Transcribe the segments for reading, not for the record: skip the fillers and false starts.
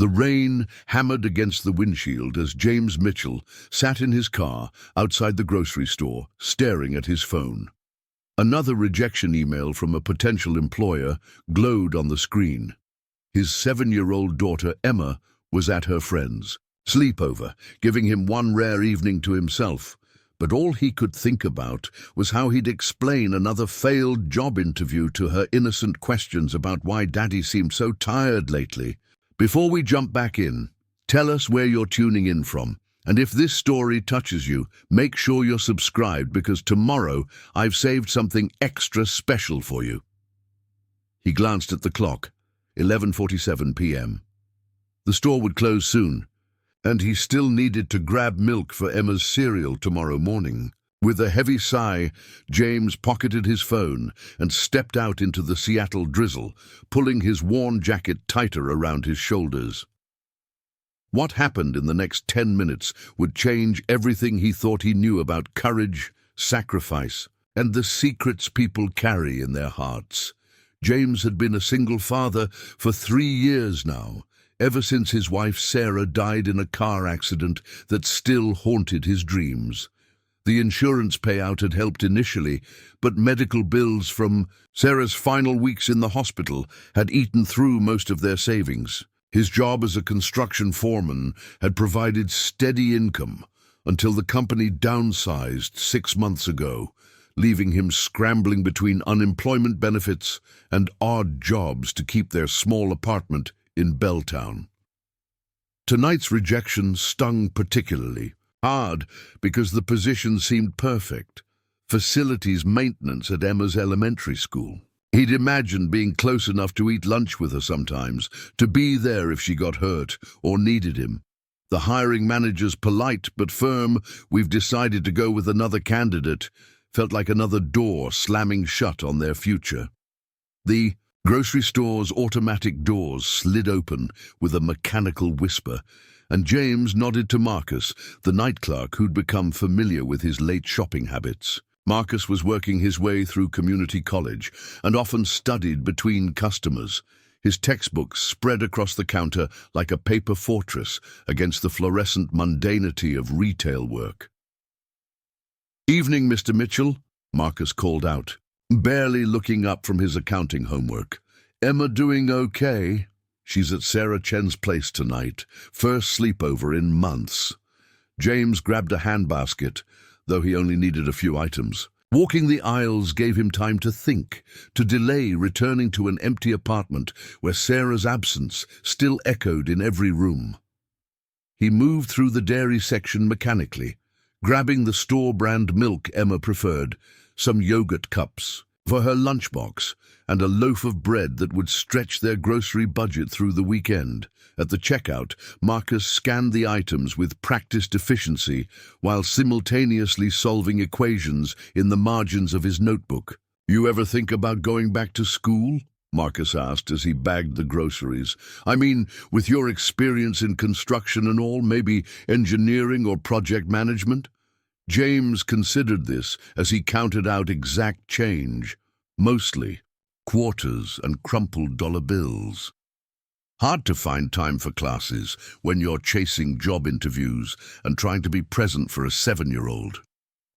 The rain hammered against the windshield as James Mitchell sat in his car outside the grocery store, staring at his phone. Another rejection email from a potential employer glowed on the screen. His 7-year-old daughter, Emma, was at her friend's sleepover, giving him one rare evening to himself. But all he could think about was how he'd explain another failed job interview to her innocent questions about why Daddy seemed so tired lately. Before we jump back in, tell us where you're tuning in from. And if this story touches you, make sure you're subscribed because tomorrow I've saved something extra special for you. He glanced at the clock, 11:47 p.m. The store would close soon, and he still needed to grab milk for Emma's cereal tomorrow morning. With a heavy sigh, James pocketed his phone and stepped out into the Seattle drizzle, pulling his worn jacket tighter around his shoulders. What happened in the next 10 minutes would change everything he thought he knew about courage, sacrifice, and the secrets people carry in their hearts. James had been a single father for 3 years now, ever since his wife Sarah died in a car accident that still haunted his dreams. The insurance payout had helped initially, but medical bills from Sarah's final weeks in the hospital had eaten through most of their savings. His job as a construction foreman had provided steady income until the company downsized 6 months ago, leaving him scrambling between unemployment benefits and odd jobs to keep their small apartment in Belltown. Tonight's rejection stung particularly hard because the position seemed perfect. Facilities maintenance at Emma's elementary school. He'd imagined being close enough to eat lunch with her sometimes, to be there if she got hurt or needed him. The hiring manager's polite but firm, "We've decided to go with another candidate," felt like another door slamming shut on their future. The grocery store's automatic doors slid open with a mechanical whisper, and James nodded to Marcus, the night clerk who'd become familiar with his late shopping habits. Marcus was working his way through community college and often studied between customers, his textbooks spread across the counter like a paper fortress against the fluorescent mundanity of retail work. "Evening, Mr. Mitchell," Marcus called out, barely looking up from his accounting homework. "Emma doing okay?" "She's at Sarah Chen's place tonight. First sleepover in months." James grabbed a handbasket, though he only needed a few items. Walking the aisles gave him time to think, to delay returning to an empty apartment where Sarah's absence still echoed in every room. He moved through the dairy section mechanically, grabbing the store-brand milk Emma preferred, some yogurt cups for her lunchbox, and a loaf of bread that would stretch their grocery budget through the weekend. At the checkout, Marcus scanned the items with practiced efficiency while simultaneously solving equations in the margins of his notebook. "You ever think about going back to school?" Marcus asked as he bagged the groceries. "I mean, with your experience in construction and all, maybe engineering or project management?" James considered this as he counted out exact change, mostly quarters and crumpled dollar bills. Hard to find time for classes when you're chasing job interviews and trying to be present for a 7-year-old.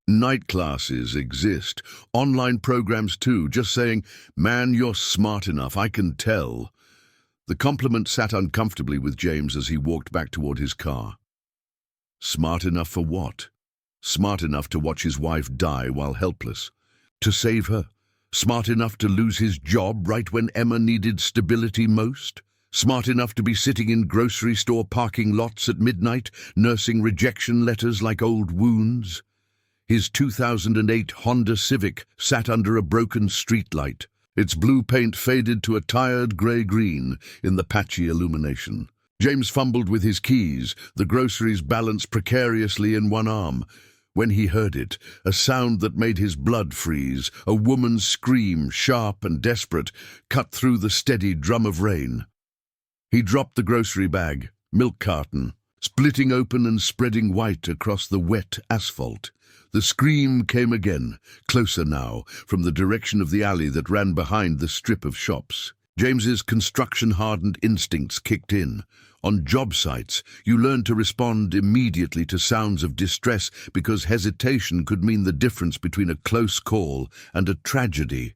Night classes exist, online programs too, just saying, "Man, you're smart enough, I can tell." The compliment sat uncomfortably with James as he walked back toward his car. Smart enough for what? Smart enough to watch his wife die while helpless. To save her. Smart enough to lose his job right when Emma needed stability most. Smart enough to be sitting in grocery store parking lots at midnight, nursing rejection letters like old wounds. His 2008 Honda Civic sat under a broken streetlight, its blue paint faded to a tired grey-green in the patchy illumination. James fumbled with his keys, the groceries balanced precariously in one arm, when he heard it, a sound that made his blood freeze, a woman's scream, sharp and desperate, cut through the steady drum of rain. He dropped the grocery bag, milk carton, splitting open and spreading white across the wet asphalt. The scream came again, closer now, from the direction of the alley that ran behind the strip of shops. James's construction-hardened instincts kicked in. On job sites, you learn to respond immediately to sounds of distress because hesitation could mean the difference between a close call and a tragedy.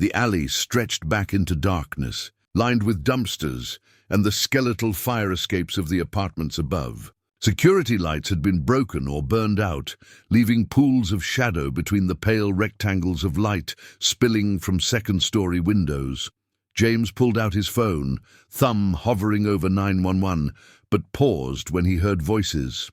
The alley stretched back into darkness, lined with dumpsters and the skeletal fire escapes of the apartments above. Security lights had been broken or burned out, leaving pools of shadow between the pale rectangles of light spilling from second-story windows. James pulled out his phone, thumb hovering over 911, but paused when he heard voices.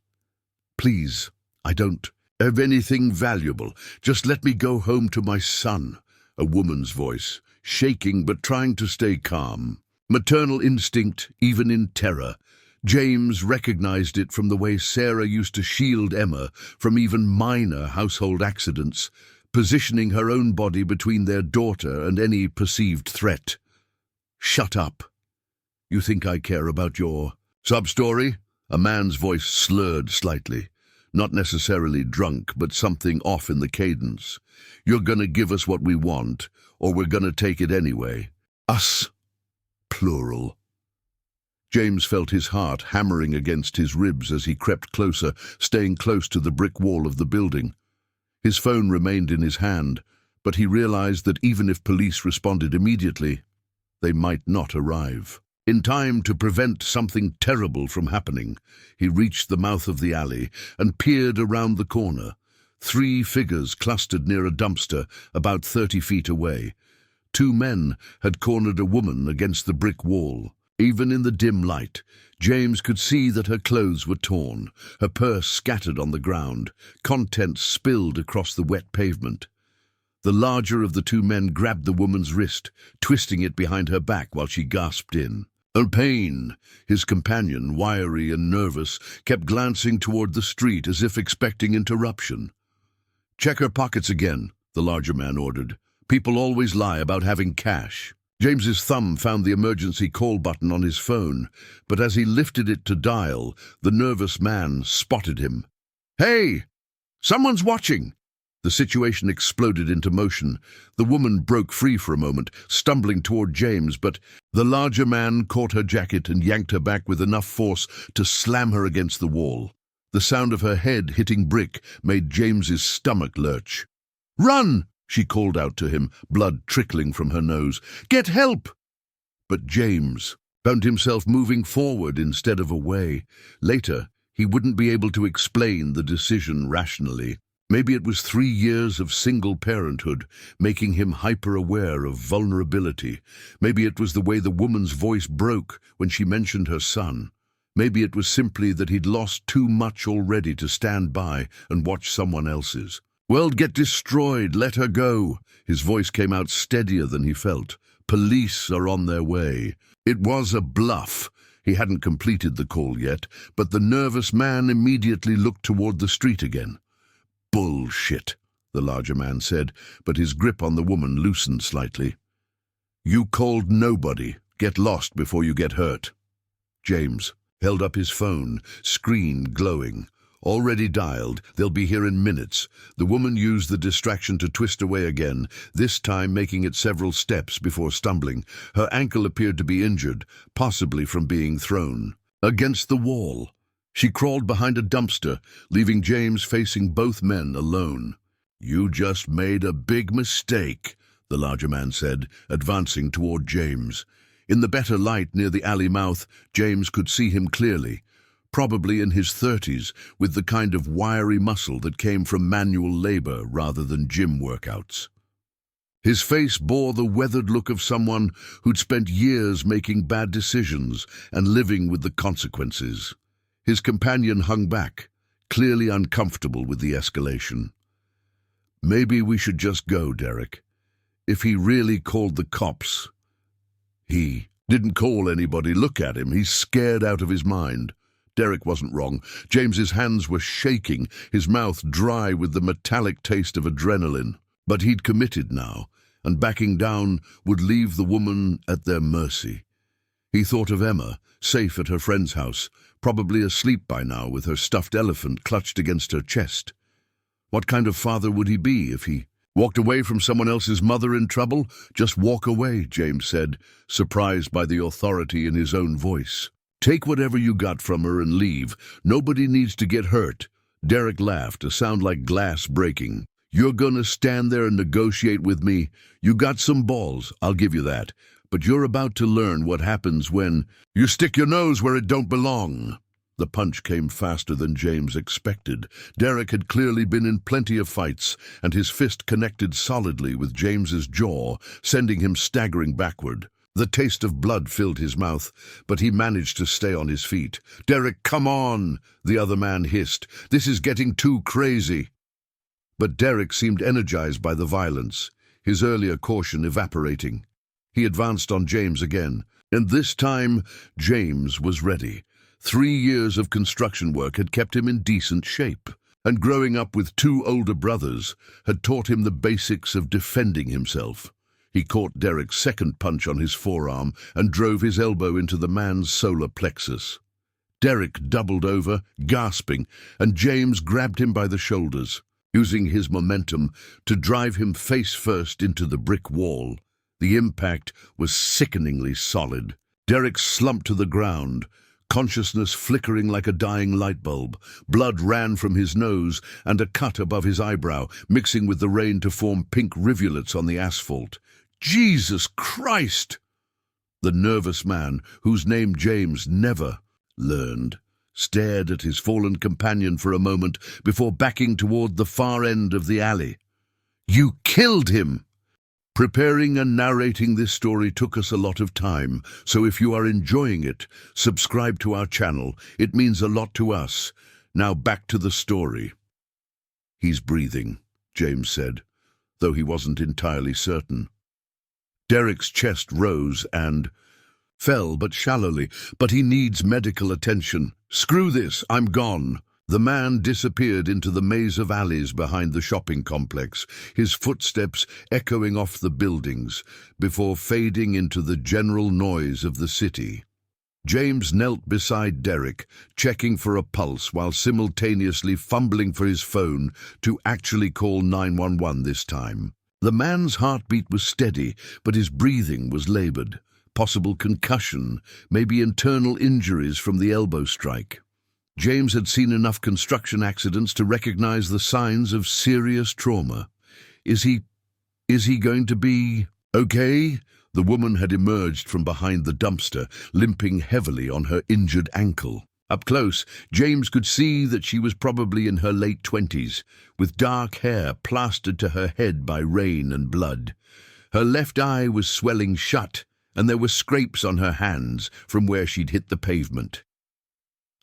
"Please, I don't have anything valuable. Just let me go home to my son." A woman's voice, shaking but trying to stay calm. Maternal instinct, even in terror. James recognized it from the way Sarah used to shield Emma from even minor household accidents, positioning her own body between their daughter and any perceived threat. "Shut up. You think I care about your sub-story?" A man's voice slurred slightly. Not necessarily drunk, but something off in the cadence. "You're gonna give us what we want, or we're gonna take it anyway." Us. Plural. James felt his heart hammering against his ribs as he crept closer, staying close to the brick wall of the building. His phone remained in his hand, but he realized that even if police responded immediately, they might not arrive. In time to prevent something terrible from happening, he reached the mouth of the alley and peered around the corner. 3 figures clustered near a dumpster about 30 feet away. 2 men had cornered a woman against the brick wall. Even in the dim light, James could see that her clothes were torn, her purse scattered on the ground, contents spilled across the wet pavement. The larger of the 2 men grabbed the woman's wrist, twisting it behind her back while she gasped in pain. His companion, wiry and nervous, kept glancing toward the street as if expecting interruption. "Check her pockets again," the larger man ordered. "People always lie about having cash." James's thumb found the emergency call button on his phone, but as he lifted it to dial, the nervous man spotted him. "Hey! Someone's watching!" The situation exploded into motion. The woman broke free for a moment, stumbling toward James, but the larger man caught her jacket and yanked her back with enough force to slam her against the wall. The sound of her head hitting brick made James's stomach lurch. "Run!" she called out to him, blood trickling from her nose. "Get help!" But James found himself moving forward instead of away. Later, he wouldn't be able to explain the decision rationally. Maybe it was 3 years of single parenthood, making him hyper-aware of vulnerability. Maybe it was the way the woman's voice broke when she mentioned her son. Maybe it was simply that he'd lost too much already to stand by and watch someone else's. "World get destroyed, let her go." His voice came out steadier than he felt. "Police are on their way." It was a bluff. He hadn't completed the call yet, but the nervous man immediately looked toward the street again. "Bullshit," the larger man said, but his grip on the woman loosened slightly. "You called nobody. Get lost before you get hurt." James held up his phone, screen glowing. "Already dialed. They'll be here in minutes." The woman used the distraction to twist away again, this time making it several steps before stumbling. Her ankle appeared to be injured, possibly from being thrown against the wall. She crawled behind a dumpster, leaving James facing both men alone. "You just made a big mistake," the larger man said, advancing toward James. In the better light near the alley mouth, James could see him clearly. Probably in his 30s, with the kind of wiry muscle that came from manual labor rather than gym workouts. His face bore the weathered look of someone who'd spent years making bad decisions and living with the consequences. His companion hung back, clearly uncomfortable with the escalation. "Maybe we should just go, Derek. If he really called the cops..." "He didn't call anybody. Look at him. He's scared out of his mind." Derek wasn't wrong. James's hands were shaking, his mouth dry with the metallic taste of adrenaline. But he'd committed now, and backing down would leave the woman at their mercy. He thought of Emma, safe at her friend's house, probably asleep by now with her stuffed elephant clutched against her chest. What kind of father would he be if he walked away from someone else's mother in trouble? "Just walk away," James said, surprised by the authority in his own voice. Take whatever you got from her and leave. Nobody needs to get hurt. Derek laughed, a sound like glass breaking. You're gonna stand there and negotiate with me? You got some balls, I'll give you that. But you're about to learn what happens when you stick your nose where it don't belong. The punch came faster than James expected. Derek had clearly been in plenty of fights, and his fist connected solidly with James's jaw, sending him staggering backward. The taste of blood filled his mouth, but he managed to stay on his feet. "Derek, come on!" the other man hissed. "This is getting too crazy." But Derek seemed energized by the violence, his earlier caution evaporating. He advanced on James again, and this time James was ready. 3 years of construction work had kept him in decent shape, and growing up with 2 older brothers had taught him the basics of defending himself. He caught Derek's second punch on his forearm and drove his elbow into the man's solar plexus. Derek doubled over, gasping, and James grabbed him by the shoulders, using his momentum to drive him face first into the brick wall. The impact was sickeningly solid. Derek slumped to the ground, consciousness flickering like a dying light bulb. Blood ran from his nose and a cut above his eyebrow, mixing with the rain to form pink rivulets on the asphalt. Jesus Christ! The nervous man, whose name James never learned, stared at his fallen companion for a moment before backing toward the far end of the alley. "You killed him!" Preparing and narrating this story took us a lot of time, so if you are enjoying it, subscribe to our channel. It means a lot to us. Now back to the story. "He's breathing," James said, though he wasn't entirely certain. Derek's chest rose and fell, but shallowly. "But he needs medical attention. Screw this, I'm gone." The man disappeared into the maze of alleys behind the shopping complex, his footsteps echoing off the buildings, before fading into the general noise of the city. James knelt beside Derek, checking for a pulse while simultaneously fumbling for his phone to actually call 911 this time. The man's heartbeat was steady, but his breathing was labored. Possible concussion, maybe internal injuries from the elbow strike. James had seen enough construction accidents to recognize the signs of serious trauma. Is he going to be okay? The woman had emerged from behind the dumpster, limping heavily on her injured ankle. Up close, James could see that she was probably in her late 20s, with dark hair plastered to her head by rain and blood. Her left eye was swelling shut, and there were scrapes on her hands from where she'd hit the pavement.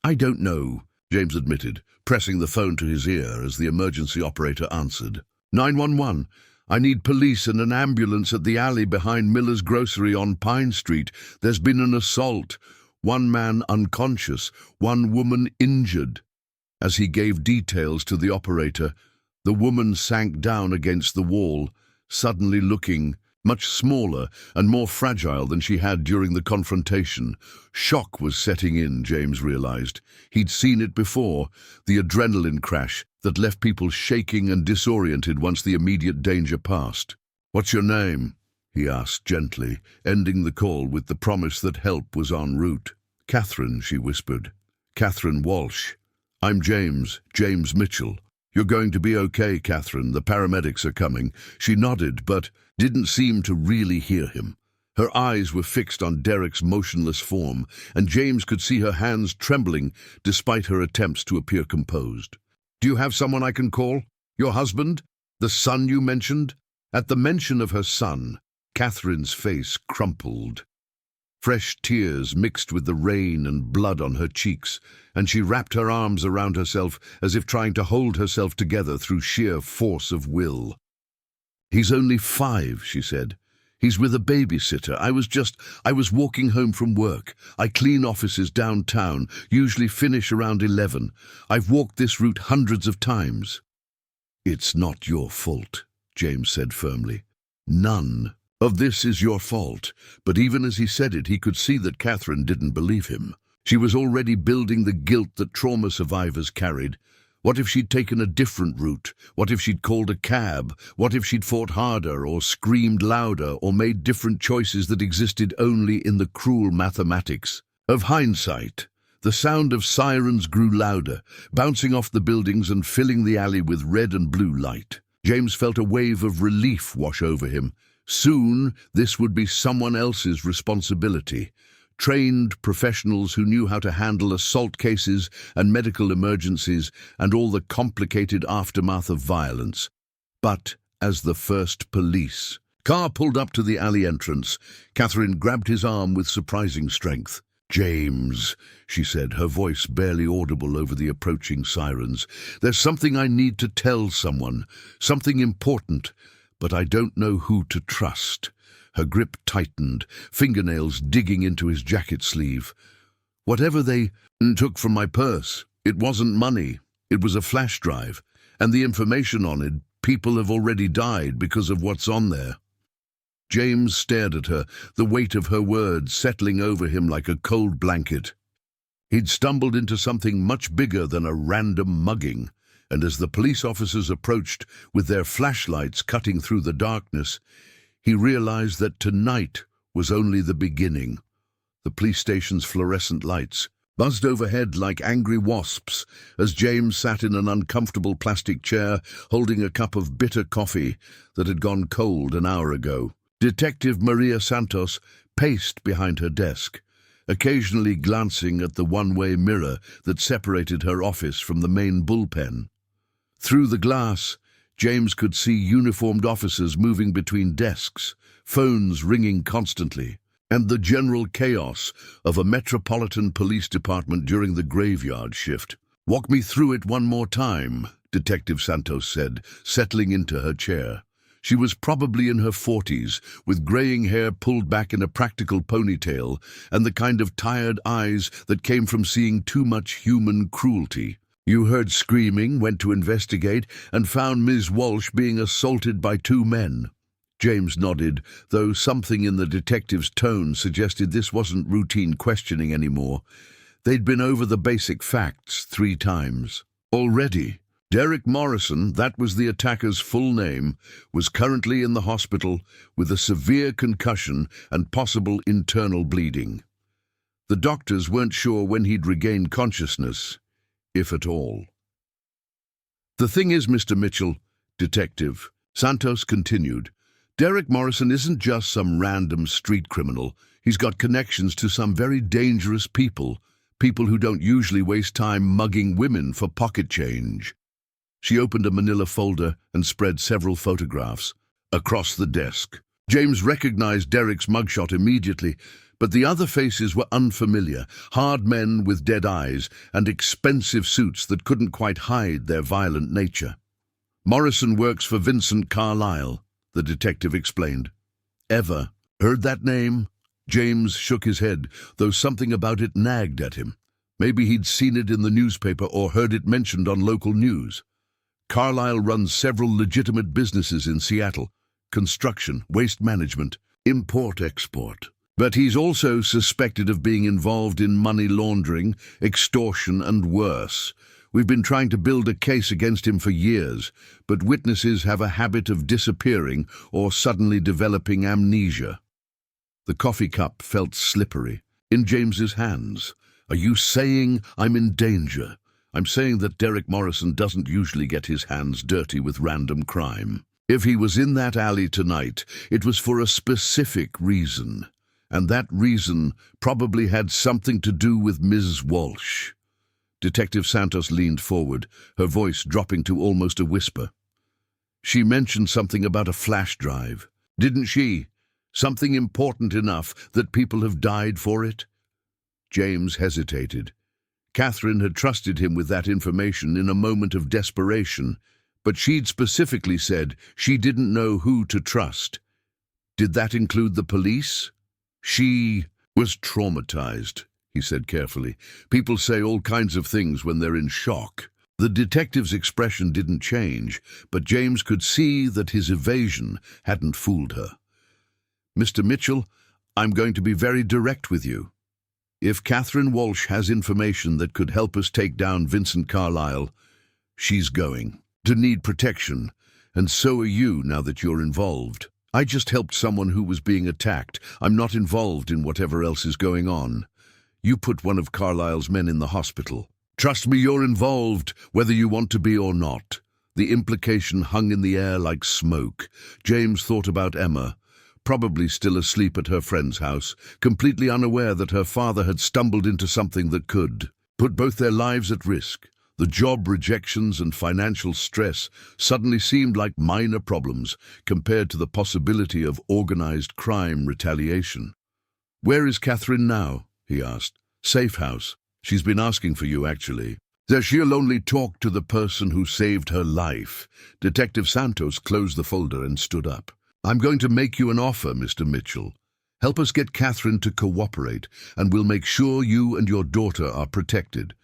"I don't know," James admitted, pressing the phone to his ear as the emergency operator answered. 911, I need police and an ambulance at the alley behind Miller's Grocery on Pine Street. There's been an assault. 1 man unconscious, 1 woman injured. As he gave details to the operator, the woman sank down against the wall, suddenly looking much smaller and more fragile than she had during the confrontation. Shock was setting in, James realized. He'd seen it before, the adrenaline crash that left people shaking and disoriented once the immediate danger passed. "What's your name?" he asked gently, ending the call with the promise that help was en route. "Catherine," she whispered. "Catherine Walsh. I'm James Mitchell. You're going to be okay, Catherine. The paramedics are coming." She nodded, but didn't seem to really hear him. Her eyes were fixed on Derek's motionless form, and James could see her hands trembling despite her attempts to appear composed. "Do you have someone I can call? Your husband? The son you mentioned?" At the mention of her son, Catherine's face crumpled. Fresh tears mixed with the rain and blood on her cheeks, and she wrapped her arms around herself as if trying to hold herself together through sheer force of will. "He's only 5, she said. "He's with a babysitter. I was walking home from work. I clean offices downtown, usually finish around 11. I've walked this route hundreds of times." "It's not your fault," James said firmly. "None of this is your fault." But even as he said it, he could see that Catherine didn't believe him. She was already building the guilt that trauma survivors carried. What if she'd taken a different route? What if she'd called a cab? What if she'd fought harder or screamed louder or made different choices that existed only in the cruel mathematics? Of hindsight, the sound of sirens grew louder, bouncing off the buildings and filling the alley with red and blue light. James felt a wave of relief wash over him. Soon, this would be someone else's responsibility. Trained professionals who knew how to handle assault cases and medical emergencies and all the complicated aftermath of violence. But as the first police car pulled up to the alley entrance, Catherine grabbed his arm with surprising strength. "James," she said, her voice barely audible over the approaching sirens. "There's something I need to tell someone, something important, but I don't know who to trust." Her grip tightened, fingernails digging into his jacket sleeve. "Whatever they took from my purse, it wasn't money. It was a flash drive, and the information on it, people have already died because of what's on there." James stared at her, the weight of her words settling over him like a cold blanket. He'd stumbled into something much bigger than a random mugging, and as the police officers approached, with their flashlights cutting through the darkness, he realized that tonight was only the beginning. The police station's fluorescent lights buzzed overhead like angry wasps as James sat in an uncomfortable plastic chair holding a cup of bitter coffee that had gone cold an hour ago. Detective Maria Santos paced behind her desk, occasionally glancing at the one-way mirror that separated her office from the main bullpen. Through the glass, James could see uniformed officers moving between desks, phones ringing constantly, and the general chaos of a metropolitan police department during the graveyard shift. "Walk me through it one more time," Detective Santos said, settling into her chair. She was probably in her 40s, with graying hair pulled back in a practical ponytail and the kind of tired eyes that came from seeing too much human cruelty. "You heard screaming, went to investigate, and found Ms. Walsh being assaulted by two men." James nodded, though something in the detective's tone suggested this wasn't routine questioning anymore. They'd been over the basic facts 3 times. Already, Derek Morrison, that was the attacker's full name, was currently in the hospital with a severe concussion and possible internal bleeding. The doctors weren't sure when he'd regain consciousness, if at all. "The thing is, Mr. Mitchell," Detective Santos continued, "Derek Morrison isn't just some random street criminal. He's got connections to some very dangerous people who don't usually waste time mugging women for pocket change." She opened a manila folder and spread several photographs across the desk. James recognized Derek's mugshot immediately, but the other faces were unfamiliar, hard men with dead eyes and expensive suits that couldn't quite hide their violent nature. "Morrison works for Vincent Carlyle," the detective explained. "Ever heard that name?" James shook his head, though something about it nagged at him. Maybe he'd seen it in the newspaper or heard it mentioned on local news. Carlyle runs several legitimate businesses in Seattle: construction, waste management, import-export. But he's also suspected of being involved in money laundering, extortion, and worse. We've been trying to build a case against him for years, but witnesses have a habit of disappearing or suddenly developing amnesia. The coffee cup felt slippery in James's hands. "Are you saying I'm in danger?" "I'm saying that Derek Morrison doesn't usually get his hands dirty with random crime. If he was in that alley tonight, it was for a specific reason, and that reason probably had something to do with Ms. Walsh." Detective Santos leaned forward, her voice dropping to almost a whisper. "She mentioned something about a flash drive, didn't she? Something important enough that people have died for it?" James hesitated. Catherine had trusted him with that information in a moment of desperation, but she'd specifically said she didn't know who to trust. Did that include the police? "She was traumatized," he said carefully. "People say all kinds of things when they're in shock." The detective's expression didn't change, but James could see that his evasion hadn't fooled her. "Mr. Mitchell, I'm going to be very direct with you. If Catherine Walsh has information that could help us take down Vincent Carlyle, she's going to need protection, and so are you now that you're involved. I just helped someone who was being attacked. I'm not involved in whatever else is going on. You put one of Carlisle's men in the hospital. Trust me, you're involved, whether you want to be or not. The implication hung in the air like smoke. James thought about Emma, probably still asleep at her friend's house, completely unaware that her father had stumbled into something that could put both their lives at risk. The job rejections and financial stress suddenly seemed like minor problems compared to the possibility of organized crime retaliation. "Where is Catherine now?" he asked. "Safe house. She's been asking for you, actually. She'll only talk to the person who saved her life." Detective Santos closed the folder and stood up. "I'm going to make you an offer, Mr. Mitchell. Help us get Catherine to cooperate, and we'll make sure you and your daughter are protected.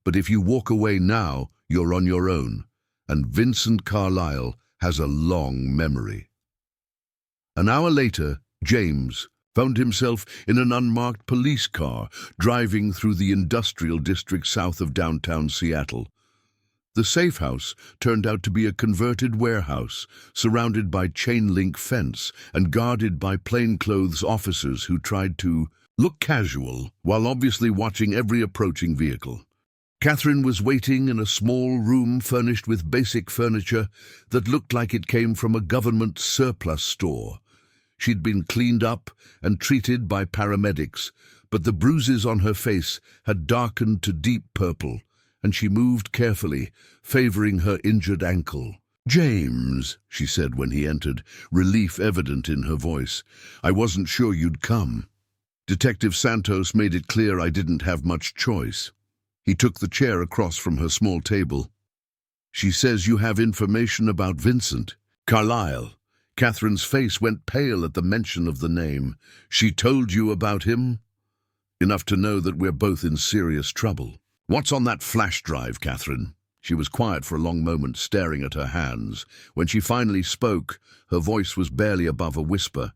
But if you walk away now, you're on your own, and Vincent Carlisle has a long memory." An hour later, James found himself in an unmarked police car driving through the industrial district south of downtown Seattle. The safe house turned out to be a converted warehouse, surrounded by chain-link fence and guarded by plainclothes officers who tried to look casual while obviously watching every approaching vehicle. Catherine was waiting in a small room furnished with basic furniture that looked like it came from a government surplus store. She'd been cleaned up and treated by paramedics, but the bruises on her face had darkened to deep purple, and she moved carefully, favoring her injured ankle. "James," she said when he entered, relief evident in her voice. "I wasn't sure you'd come." Detective Santos made it clear I didn't have much choice. He took the chair across from her small table. "She says you have information about Vincent Carlisle." Catherine's face went pale at the mention of the name. "She told you about him?" "Enough to know that we're both in serious trouble." "What's on that flash drive, Catherine?" She was quiet for a long moment, staring at her hands. When she finally spoke, her voice was barely above a whisper.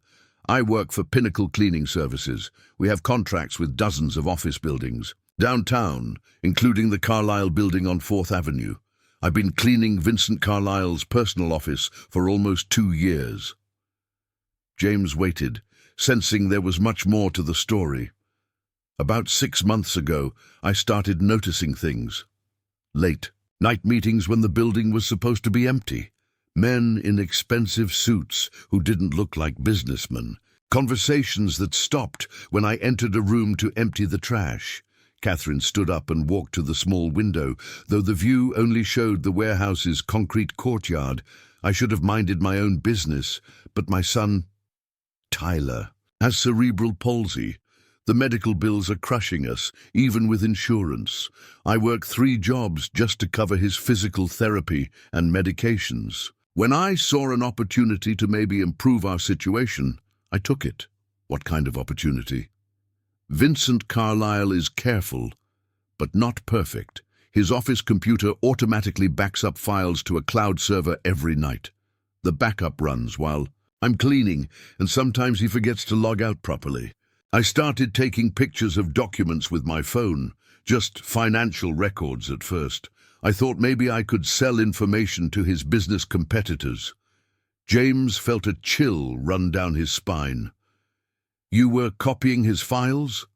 "I work for Pinnacle Cleaning Services. We have contracts with dozens of office buildings downtown, including the Carlisle building on 4th Avenue. I've been cleaning Vincent Carlisle's personal office for almost 2 years." James waited, sensing there was much more to the story. "About 6 months ago, I started noticing things. Late night meetings when the building was supposed to be empty. Men in expensive suits who didn't look like businessmen. Conversations that stopped when I entered a room to empty the trash." Catherine stood up and walked to the small window. "Though the view only showed the warehouse's concrete courtyard, I should have minded my own business. But my son, Tyler, has cerebral palsy. The medical bills are crushing us, even with insurance. I work 3 jobs just to cover his physical therapy and medications. When I saw an opportunity to maybe improve our situation, I took it." "What kind of opportunity?" "Vincent Carlisle is careful, but not perfect. His office computer automatically backs up files to a cloud server every night. The backup runs while I'm cleaning, and sometimes he forgets to log out properly. I started taking pictures of documents with my phone, just financial records at first. I thought maybe I could sell information to his business competitors." James felt a chill run down his spine. "You were copying his files?"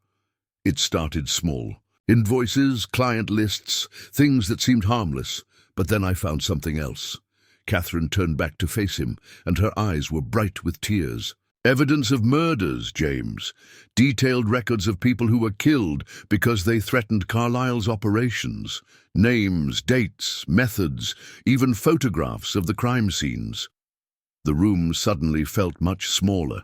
"It started small. Invoices, client lists, things that seemed harmless. But then I found something else." Catherine turned back to face him, and her eyes were bright with tears. "Evidence of murders, James. Detailed records of people who were killed because they threatened Carlisle's operations. Names, dates, methods, even photographs of the crime scenes." The room suddenly felt much smaller.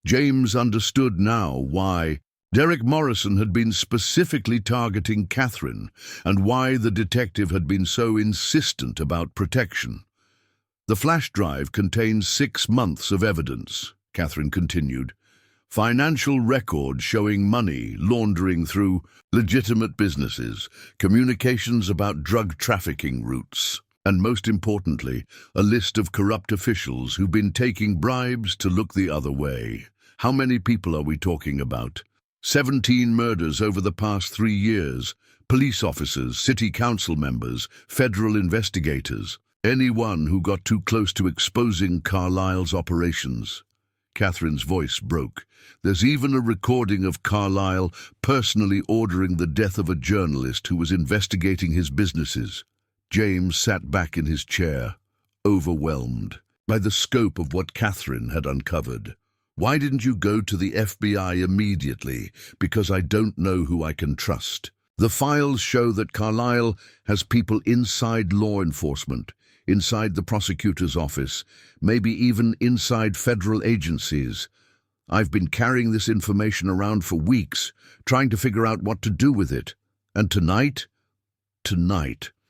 James understood now why Derek Morrison had been specifically targeting Catherine, and why the detective had been so insistent about protection. "The flash drive contains 6 months of evidence," Catherine continued. "Financial records showing money laundering through legitimate businesses, communications about drug trafficking routes, and most importantly, a list of corrupt officials who've been taking bribes to look the other way. How many people are we talking about? 17 murders over the past 3 years. Police officers, city council members, federal investigators. Anyone who got too close to exposing Carlisle's operations." Catherine's voice broke. There's even a recording of Carlyle personally ordering the death of a journalist who was investigating his businesses. James sat back in his chair, overwhelmed by the scope of what Catherine had uncovered. Why didn't you go to the FBI immediately? Because I don't know who I can trust. The files show that Carlyle has people inside law enforcement, inside the prosecutor's office, maybe even inside federal agencies. I've been carrying this information around for weeks, trying to figure out what to do with it. And tonight,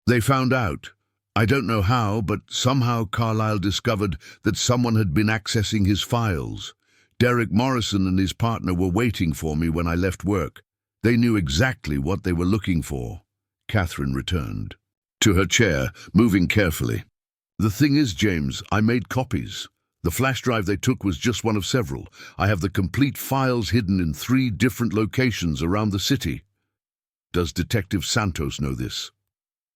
they found out. I don't know how, but somehow Carlyle discovered that someone had been accessing his files. Derek Morrison and his partner were waiting for me when I left work. They knew exactly what they were looking for. Catherine returned to her chair, moving carefully. The thing is, James, I made copies. The flash drive they took was just one of several. I have the complete files hidden in 3 different locations around the city. Does Detective Santos know this?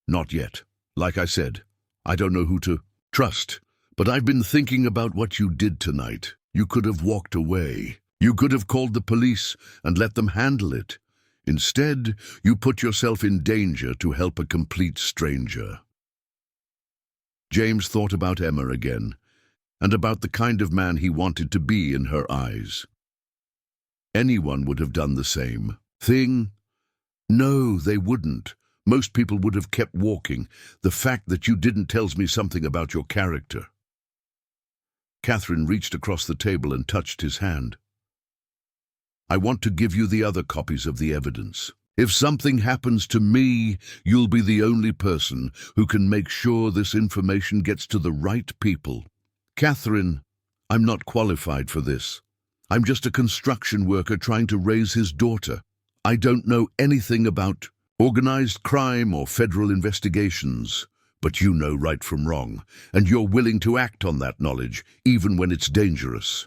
Not yet. Like I said, I don't know who to trust. But I've been thinking about what you did tonight. You could have walked away. You could have called the police and let them handle it. Instead, you put yourself in danger to help a complete stranger. James thought about Emma again, and about the kind of man he wanted to be in her eyes. Anyone would have done the same thing. No, they wouldn't. Most people would have kept walking. The fact that you didn't tells me something about your character. Catherine reached across the table and touched his hand. I want to give you the other copies of the evidence. If something happens to me, you'll be the only person who can make sure this information gets to the right people. Catherine, I'm not qualified for this. I'm just a construction worker trying to raise his daughter. I don't know anything about organized crime or federal investigations, but you know right from wrong, and you're willing to act on that knowledge, even when it's dangerous.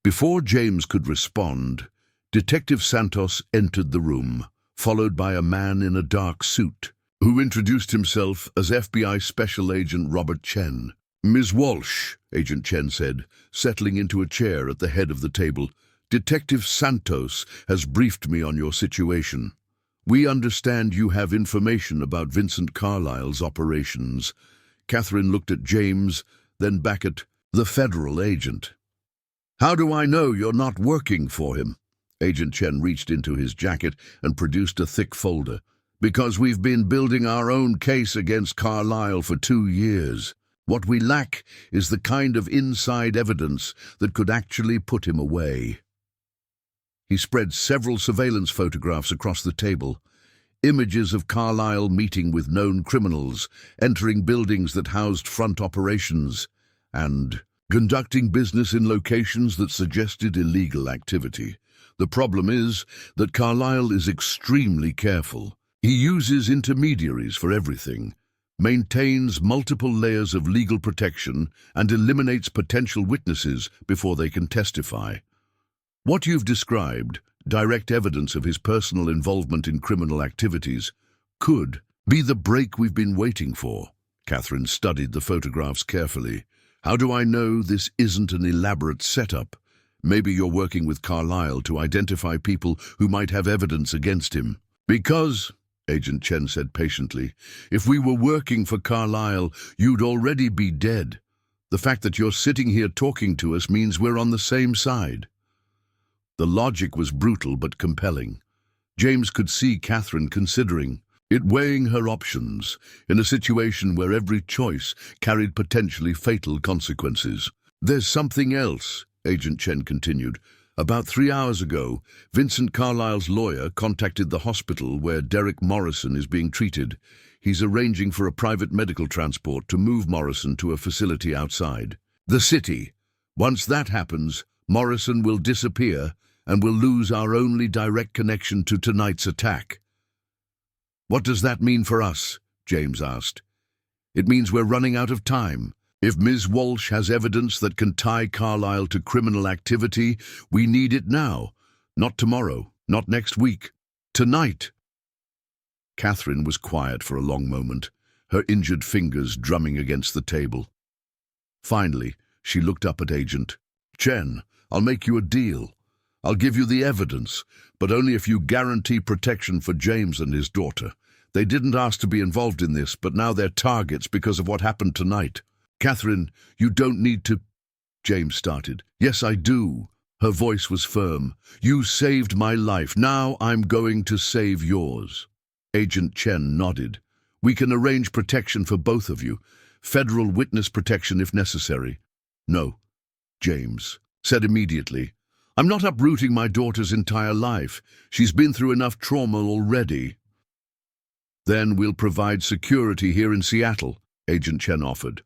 Before James could respond, Detective Santos entered the room, followed by a man in a dark suit, who introduced himself as FBI Special Agent Robert Chen. Ms. Walsh, Agent Chen said, settling into a chair at the head of the table, Detective Santos has briefed me on your situation. We understand you have information about Vincent Carlyle's operations. Catherine looked at James, then back at the federal agent. How do I know you're not working for him? Agent Chen reached into his jacket and produced a thick folder. Because we've been building our own case against Carlyle for 2 years. What we lack is the kind of inside evidence that could actually put him away. He spread several surveillance photographs across the table. Images of Carlyle meeting with known criminals, entering buildings that housed front operations, and conducting business in locations that suggested illegal activity. The problem is that Carlyle is extremely careful. He uses intermediaries for everything, maintains multiple layers of legal protection, and eliminates potential witnesses before they can testify. What you've described, direct evidence of his personal involvement in criminal activities, could be the break we've been waiting for. Catherine studied the photographs carefully. How do I know this isn't an elaborate setup? Maybe you're working with Carlyle to identify people who might have evidence against him. Because, Agent Chen said patiently, if we were working for Carlyle, you'd already be dead. The fact that you're sitting here talking to us means we're on the same side. The logic was brutal but compelling. James could see Catherine considering it, weighing her options in a situation where every choice carried potentially fatal consequences. There's something else, Agent Chen continued. About 3 hours ago, Vincent Carlyle's lawyer contacted the hospital where Derek Morrison is being treated. He's arranging for a private medical transport to move Morrison to a facility outside the city. Once that happens, Morrison will disappear and we'll lose our only direct connection to tonight's attack. What does that mean for us? James asked. It means we're running out of time. If Ms. Walsh has evidence that can tie Carlyle to criminal activity, we need it now. Not tomorrow, not next week. Tonight. Catherine was quiet for a long moment, her injured fingers drumming against the table. Finally, she looked up at Agent Chen. I'll make you a deal. I'll give you the evidence, but only if you guarantee protection for James and his daughter. They didn't ask to be involved in this, but now they're targets because of what happened tonight. Catherine, you don't need to... James started. Yes, I do. Her voice was firm. You saved my life. Now I'm going to save yours. Agent Chen nodded. We can arrange protection for both of you. Federal witness protection if necessary. No, James said immediately. I'm not uprooting my daughter's entire life. She's been through enough trauma already. Then we'll provide security here in Seattle, Agent Chen offered.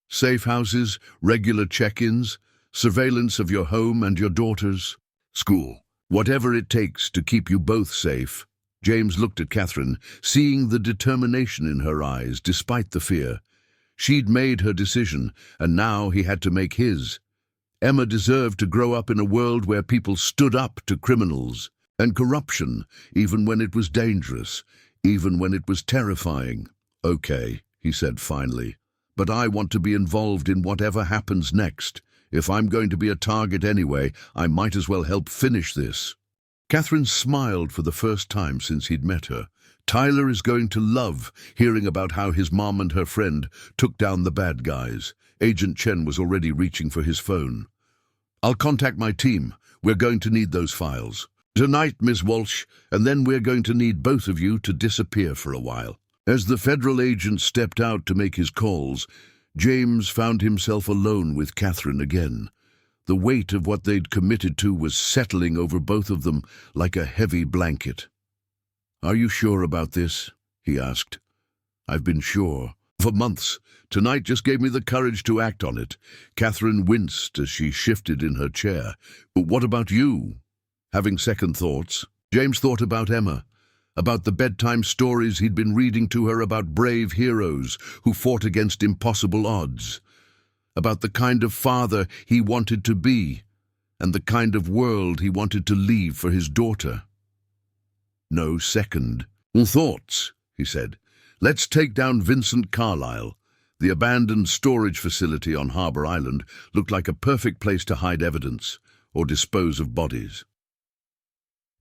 Safe houses, regular check-ins, surveillance of your home and your daughter's school. Whatever it takes to keep you both safe. James looked at Catherine, seeing the determination in her eyes despite the fear. She'd made her decision, and now he had to make his. Emma deserved to grow up in a world where people stood up to criminals and corruption, even when it was dangerous, even when it was terrifying. Okay, he said finally, but I want to be involved in whatever happens next. If I'm going to be a target anyway, I might as well help finish this. Catherine smiled for the first time since he'd met her. Tyler is going to love hearing about how his mom and her friend took down the bad guys. Agent Chen was already reaching for his phone. I'll contact my team. We're going to need those files. Tonight, Miss Walsh, and then we're going to need both of you to disappear for a while. As the federal agent stepped out to make his calls, James found himself alone with Catherine again. The weight of what they'd committed to was settling over both of them like a heavy blanket. Are you sure about this? He asked. I've been sure. For months. Tonight just gave me the courage to act on it. Catherine winced as she shifted in her chair. But what about you? Having second thoughts, James thought about Emma, about the bedtime stories he'd been reading to her about brave heroes who fought against impossible odds, about the kind of father he wanted to be, and the kind of world he wanted to leave for his daughter. No second thoughts, he said. Let's take down Vincent Carlyle. The abandoned storage facility on Harbor Island looked like a perfect place to hide evidence or dispose of bodies.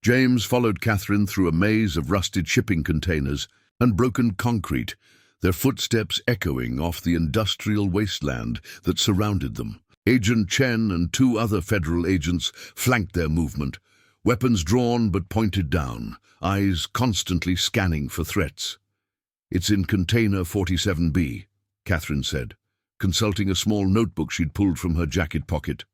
James followed Catherine through a maze of rusted shipping containers and broken concrete, their footsteps echoing off the industrial wasteland that surrounded them. Agent Chen and two other federal agents flanked their movement, weapons drawn but pointed down, eyes constantly scanning for threats. It's in container 47B, Catherine said, consulting a small notebook she'd pulled from her jacket pocket.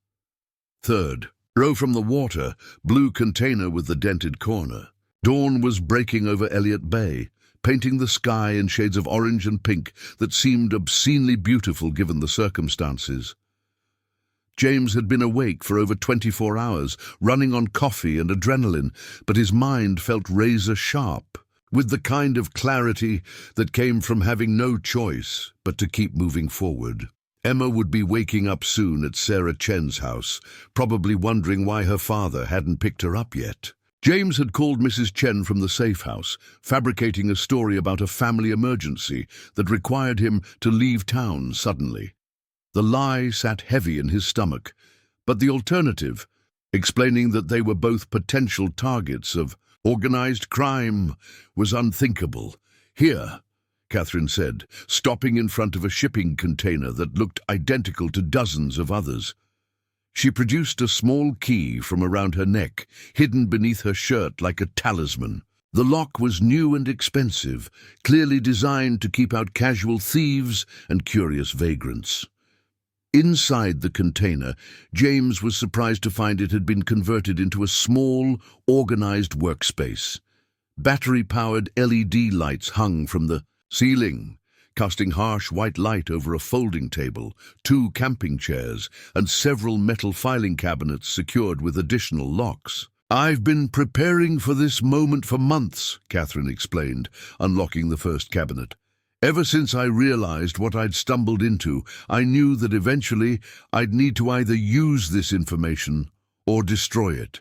Third row from the water, blue container with the dented corner. Dawn was breaking over Elliott Bay, painting the sky in shades of orange and pink that seemed obscenely beautiful given the circumstances. James had been awake for over 24 hours, running on coffee and adrenaline, but his mind felt razor-sharp, with the kind of clarity that came from having no choice but to keep moving forward. Emma would be waking up soon at Sarah Chen's house, probably wondering why her father hadn't picked her up yet. James had called Mrs. Chen from the safe house, fabricating a story about a family emergency that required him to leave town suddenly. The lie sat heavy in his stomach, but the alternative, explaining that they were both potential targets of organized crime, was unthinkable. Here, Catherine said, stopping in front of a shipping container that looked identical to dozens of others. She produced a small key from around her neck, hidden beneath her shirt like a talisman. The lock was new and expensive, clearly designed to keep out casual thieves and curious vagrants. Inside the container, James was surprised to find it had been converted into a small, organized workspace. Battery-powered LED lights hung from the ceiling, casting harsh white light over a folding table, 2 camping chairs, and several metal filing cabinets secured with additional locks. I've been preparing for this moment for months, Catherine explained, unlocking the first cabinet. Ever since I realized what I'd stumbled into, I knew that eventually I'd need to either use this information or destroy it.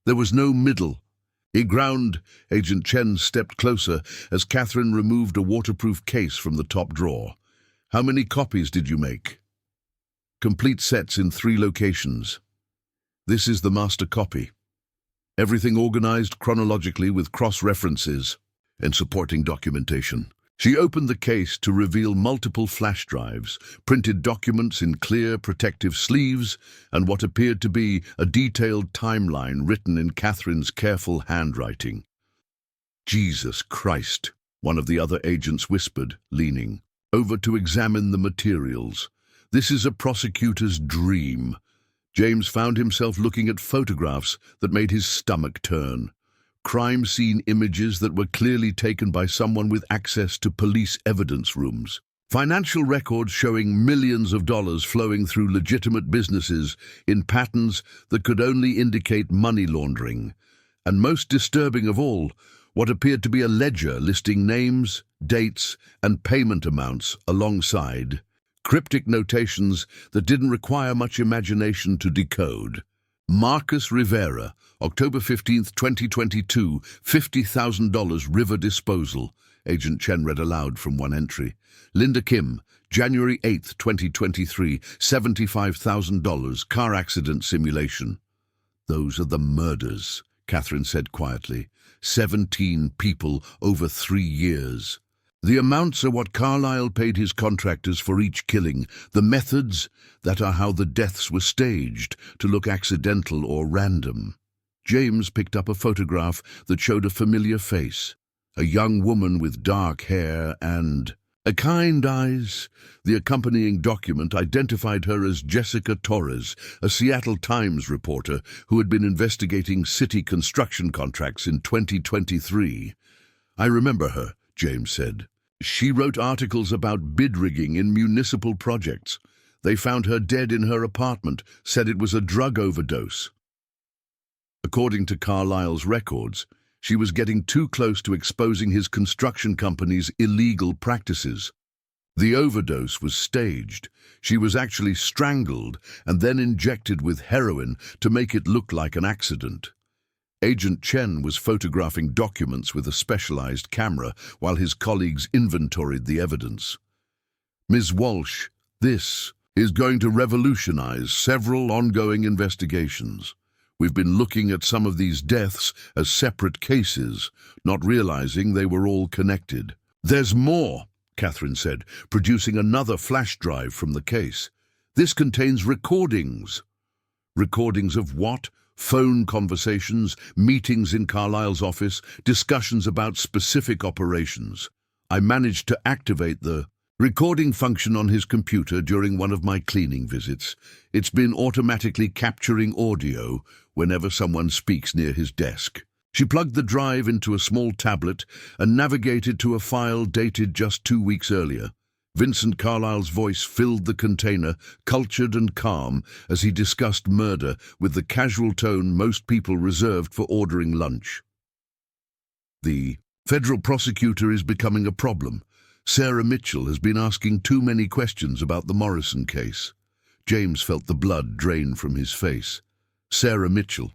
There was no middle. He ground. Agent Chen stepped closer as Catherine removed a waterproof case from the top drawer. How many copies did you make? Complete sets in 3 locations. This is the master copy. Everything organized chronologically with cross-references and supporting documentation. She opened the case to reveal multiple flash drives, printed documents in clear protective sleeves, and what appeared to be a detailed timeline written in Catherine's careful handwriting. "Jesus Christ," one of the other agents whispered, leaning over to examine the materials. "This is a prosecutor's dream." James found himself looking at photographs that made his stomach turn. Crime scene images that were clearly taken by someone with access to police evidence rooms. Financial records showing millions of dollars flowing through legitimate businesses in patterns that could only indicate money laundering. And most disturbing of all, what appeared to be a ledger listing names, dates, and payment amounts alongside cryptic notations that didn't require much imagination to decode. Marcus Rivera, October 15th, 2022, $50,000 river disposal, Agent Chen read aloud from one entry. Linda Kim, January 8th, 2023, $75,000 car accident simulation. "Those are the murders," Catherine said quietly. 17 people over 3 years. The amounts are what Carlyle paid his contractors for each killing. The methods, that are how the deaths were staged, to look accidental or random. James picked up a photograph that showed a familiar face. A young woman with dark hair and kind eyes. The accompanying document identified her as Jessica Torres, a Seattle Times reporter who had been investigating city construction contracts in 2023. "I remember her," James said. "She wrote articles about bid rigging in municipal projects. They found her dead in her apartment, said it was a drug overdose." According to Carlyle's records, she was getting too close to exposing his construction company's illegal practices. The overdose was staged. She was actually strangled and then injected with heroin to make it look like an accident. Agent Chen was photographing documents with a specialized camera while his colleagues inventoried the evidence. "Ms. Walsh, this is going to revolutionize several ongoing investigations. We've been looking at some of these deaths as separate cases, not realizing they were all connected." "There's more," Catherine said, producing another flash drive from the case. "This contains recordings." "Recordings of what?" "Phone conversations, meetings in Carlyle's office, discussions about specific operations. I managed to activate the recording function on his computer during one of my cleaning visits. It's been automatically capturing audio whenever someone speaks near his desk." She plugged the drive into a small tablet and navigated to a file dated just 2 weeks earlier. Vincent Carlyle's voice filled the container, cultured and calm, as he discussed murder with the casual tone most people reserved for ordering lunch. "The federal prosecutor is becoming a problem. Sarah Mitchell has been asking too many questions about the Morrison case." James felt the blood drain from his face. Sarah Mitchell,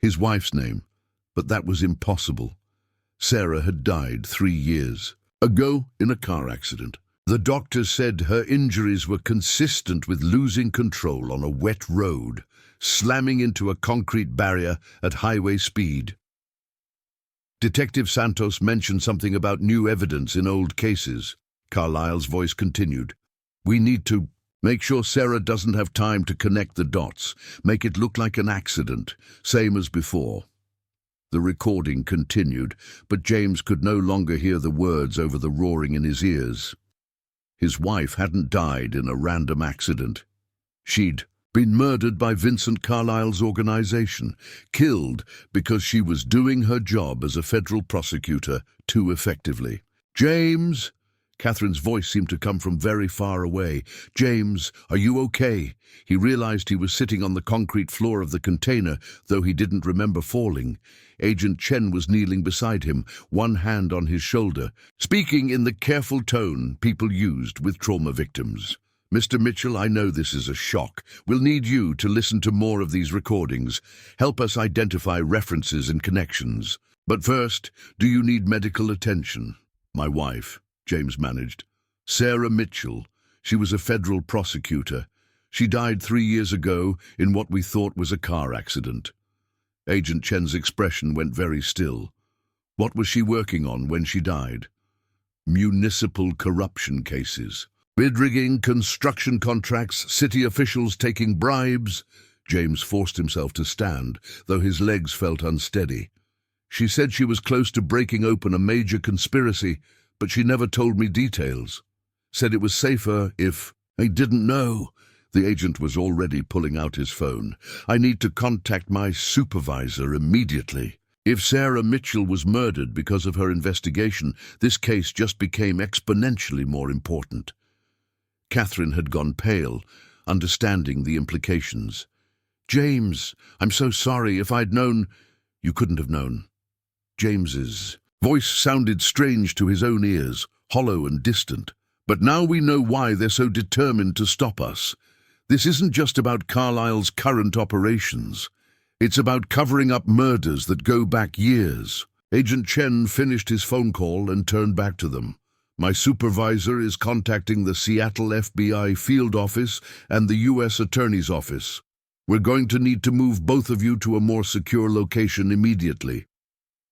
his wife's name, but that was impossible. Sarah had died 3 years ago in a car accident. The doctor said her injuries were consistent with losing control on a wet road, slamming into a concrete barrier at highway speed. Detective Santos mentioned something about new evidence in old cases. Carlyle's voice continued. "We need to make sure Sarah doesn't have time to connect the dots, make it look like an accident, same as before." The recording continued, but James could no longer hear the words over the roaring in his ears. His wife hadn't died in a random accident. She'd been murdered by Vincent Carlyle's organization, killed because she was doing her job as a federal prosecutor too effectively. "James!" Catherine's voice seemed to come from very far away. "James, are you okay?" He realized he was sitting on the concrete floor of the container, though he didn't remember falling. Agent Chen was kneeling beside him, one hand on his shoulder, speaking in the careful tone people used with trauma victims. "Mr. Mitchell, I know this is a shock. We'll need you to listen to more of these recordings. Help us identify references and connections. But first, do you need medical attention?" "My wife," James managed. "Sarah Mitchell. She was a federal prosecutor. She died 3 years ago in what we thought was a car accident. Agent Chen's expression went very still. What was she working on when she died? Municipal corruption cases. Bid rigging, construction contracts, city officials taking bribes. James forced himself to stand, though his legs felt unsteady. She said she was close to breaking open a major conspiracy, but she never told me details. Said it was safer if... I didn't know. The agent was already pulling out his phone. I need to contact my supervisor immediately. If Sarah Mitchell was murdered because of her investigation, this case just became exponentially more important. Catherine had gone pale, understanding the implications. James, I'm so sorry. If I'd known... You couldn't have known. James's voice sounded strange to his own ears, hollow and distant. But now we know why they're so determined to stop us. This isn't just about Carlisle's current operations. It's about covering up murders that go back years. Agent Chen finished his phone call and turned back to them. My supervisor is contacting the Seattle FBI field office and the U.S. Attorney's office. We're going to need to move both of you to a more secure location immediately.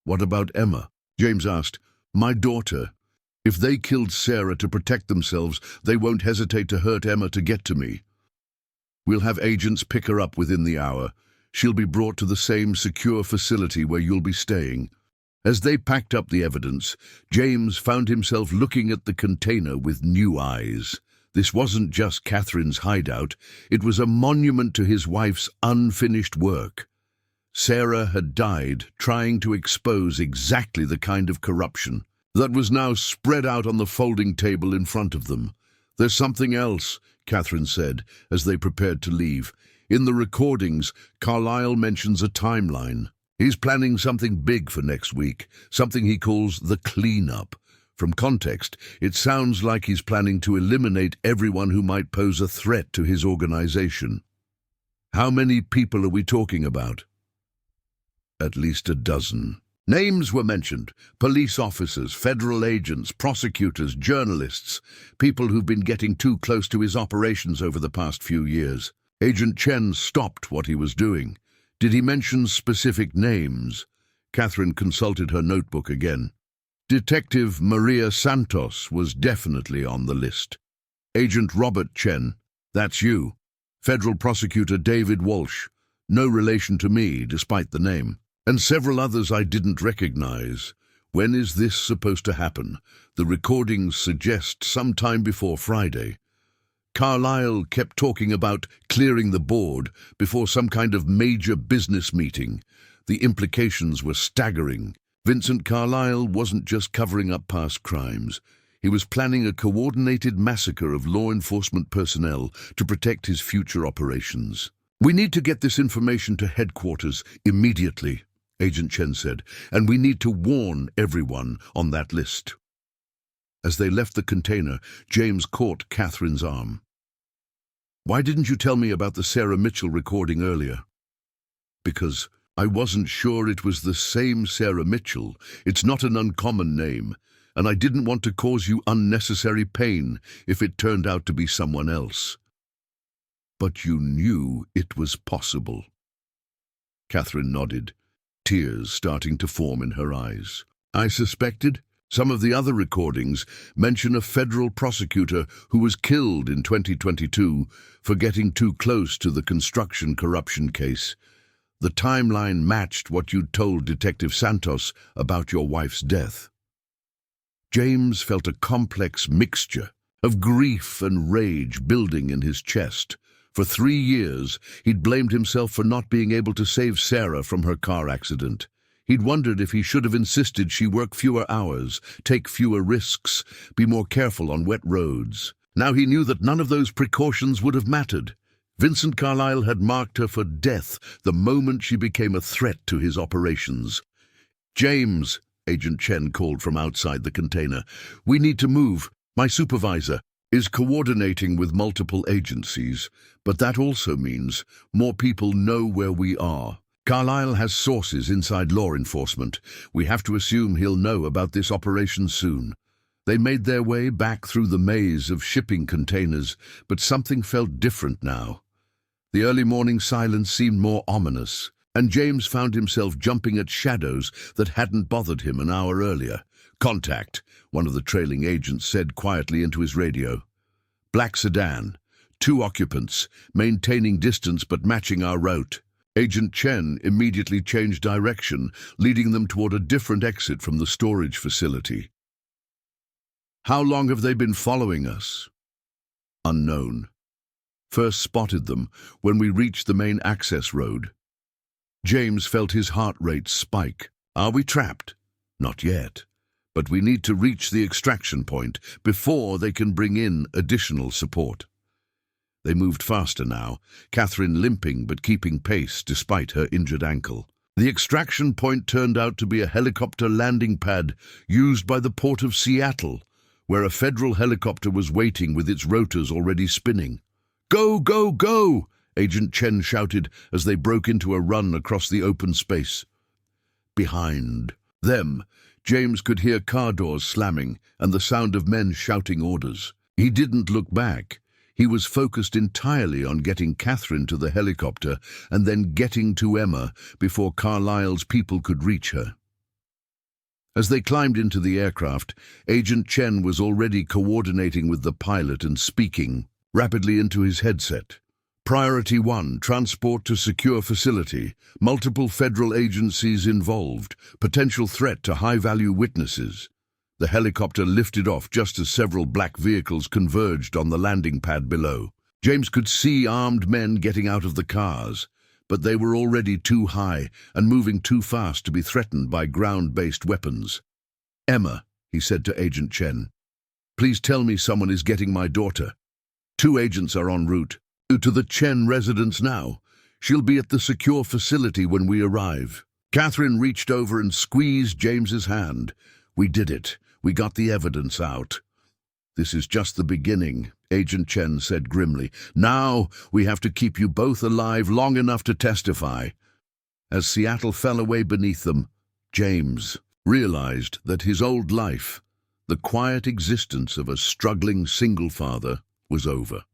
What about Emma? James asked. My daughter. If they killed Sarah to protect themselves, they won't hesitate to hurt Emma to get to me. We'll have agents pick her up within the hour. She'll be brought to the same secure facility where you'll be staying. As they packed up the evidence, James found himself looking at the container with new eyes. This wasn't just Catherine's hideout. It was a monument to his wife's unfinished work. Sarah had died trying to expose exactly the kind of corruption that was now spread out on the folding table in front of them. There's something else, Catherine said, as they prepared to leave. In the recordings, Carlisle mentions a timeline. He's planning something big for next week, something he calls the cleanup. From context, it sounds like he's planning to eliminate everyone who might pose a threat to his organization. How many people are we talking about? At least a dozen. Names were mentioned: police officers, federal agents, prosecutors, journalists, people who've been getting too close to his operations over the past few years. Agent Chen stopped what he was doing. Did he mention specific names? Catherine consulted her notebook again. Detective Maria Santos was definitely on the list. Agent Robert Chen, that's you. Federal prosecutor David Walsh, no relation to me despite the name. And several others I didn't recognize. When is this supposed to happen? The recordings suggest sometime before Friday. Carlisle kept talking about clearing the board before some kind of major business meeting. The implications were staggering. Vincent Carlisle wasn't just covering up past crimes. He was planning a coordinated massacre of law enforcement personnel to protect his future operations. We need to get this information to headquarters immediately, Agent Chen said, and we need to warn everyone on that list. As they left the container, James caught Catherine's arm. Why didn't you tell me about the Sarah Mitchell recording earlier? Because I wasn't sure it was the same Sarah Mitchell. It's not an uncommon name, and I didn't want to cause you unnecessary pain if it turned out to be someone else. But you knew it was possible. Catherine nodded, tears starting to form in her eyes. I suspected. Some of the other recordings mention a federal prosecutor who was killed in 2022 for getting too close to the construction corruption case. The timeline matched what you'd told Detective Santos about your wife's death. James felt a complex mixture of grief and rage building in his chest. For 3 years, he'd blamed himself for not being able to save Sarah from her car accident. He'd wondered if he should have insisted she work fewer hours, take fewer risks, be more careful on wet roads. Now he knew that none of those precautions would have mattered. Vincent Carlisle had marked her for death the moment she became a threat to his operations. James, Agent Chen called from outside the container, we need to move. My supervisor is coordinating with multiple agencies, but that also means more people know where we are. Carlisle has sources inside law enforcement. We have to assume he'll know about this operation soon. They made their way back through the maze of shipping containers, but something felt different now. The early morning silence seemed more ominous, and James found himself jumping at shadows that hadn't bothered him an hour earlier. "Contact," one of the trailing agents said quietly into his radio. "Black sedan. 2 occupants, maintaining distance but matching our route." Agent Chen immediately changed direction, leading them toward a different exit from the storage facility. "How long have they been following us?" "Unknown. First spotted them when we reached the main access road." James felt his heart rate spike. "Are we trapped?" "Not yet. But we need to reach the extraction point before they can bring in additional support." They moved faster now, Catherine limping but keeping pace despite her injured ankle. The extraction point turned out to be a helicopter landing pad used by the port of Seattle, where a federal helicopter was waiting with its rotors already spinning. "Go, go, go!" Agent Chen shouted as they broke into a run across the open space. Behind them, James could hear car doors slamming and the sound of men shouting orders. He didn't look back. He was focused entirely on getting Catherine to the helicopter and then getting to Emma before Carlisle's people could reach her. As they climbed into the aircraft, Agent Chen was already coordinating with the pilot and speaking rapidly into his headset. "Priority 1, transport to secure facility. Multiple federal agencies involved. Potential threat to high-value witnesses." The helicopter lifted off just as several black vehicles converged on the landing pad below. James could see armed men getting out of the cars, but they were already too high and moving too fast to be threatened by ground-based weapons. "Emma," he said to Agent Chen, "please tell me someone is getting my daughter. 2 agents are en route to the Chen residence now. She'll be at the secure facility when we arrive." Catherine reached over and squeezed James's hand. "We did it. We got the evidence out." "This is just the beginning," Agent Chen said grimly. "Now we have to keep you both alive long enough to testify." As Seattle fell away beneath them, James realized that his old life, the quiet existence of a struggling single father, was over.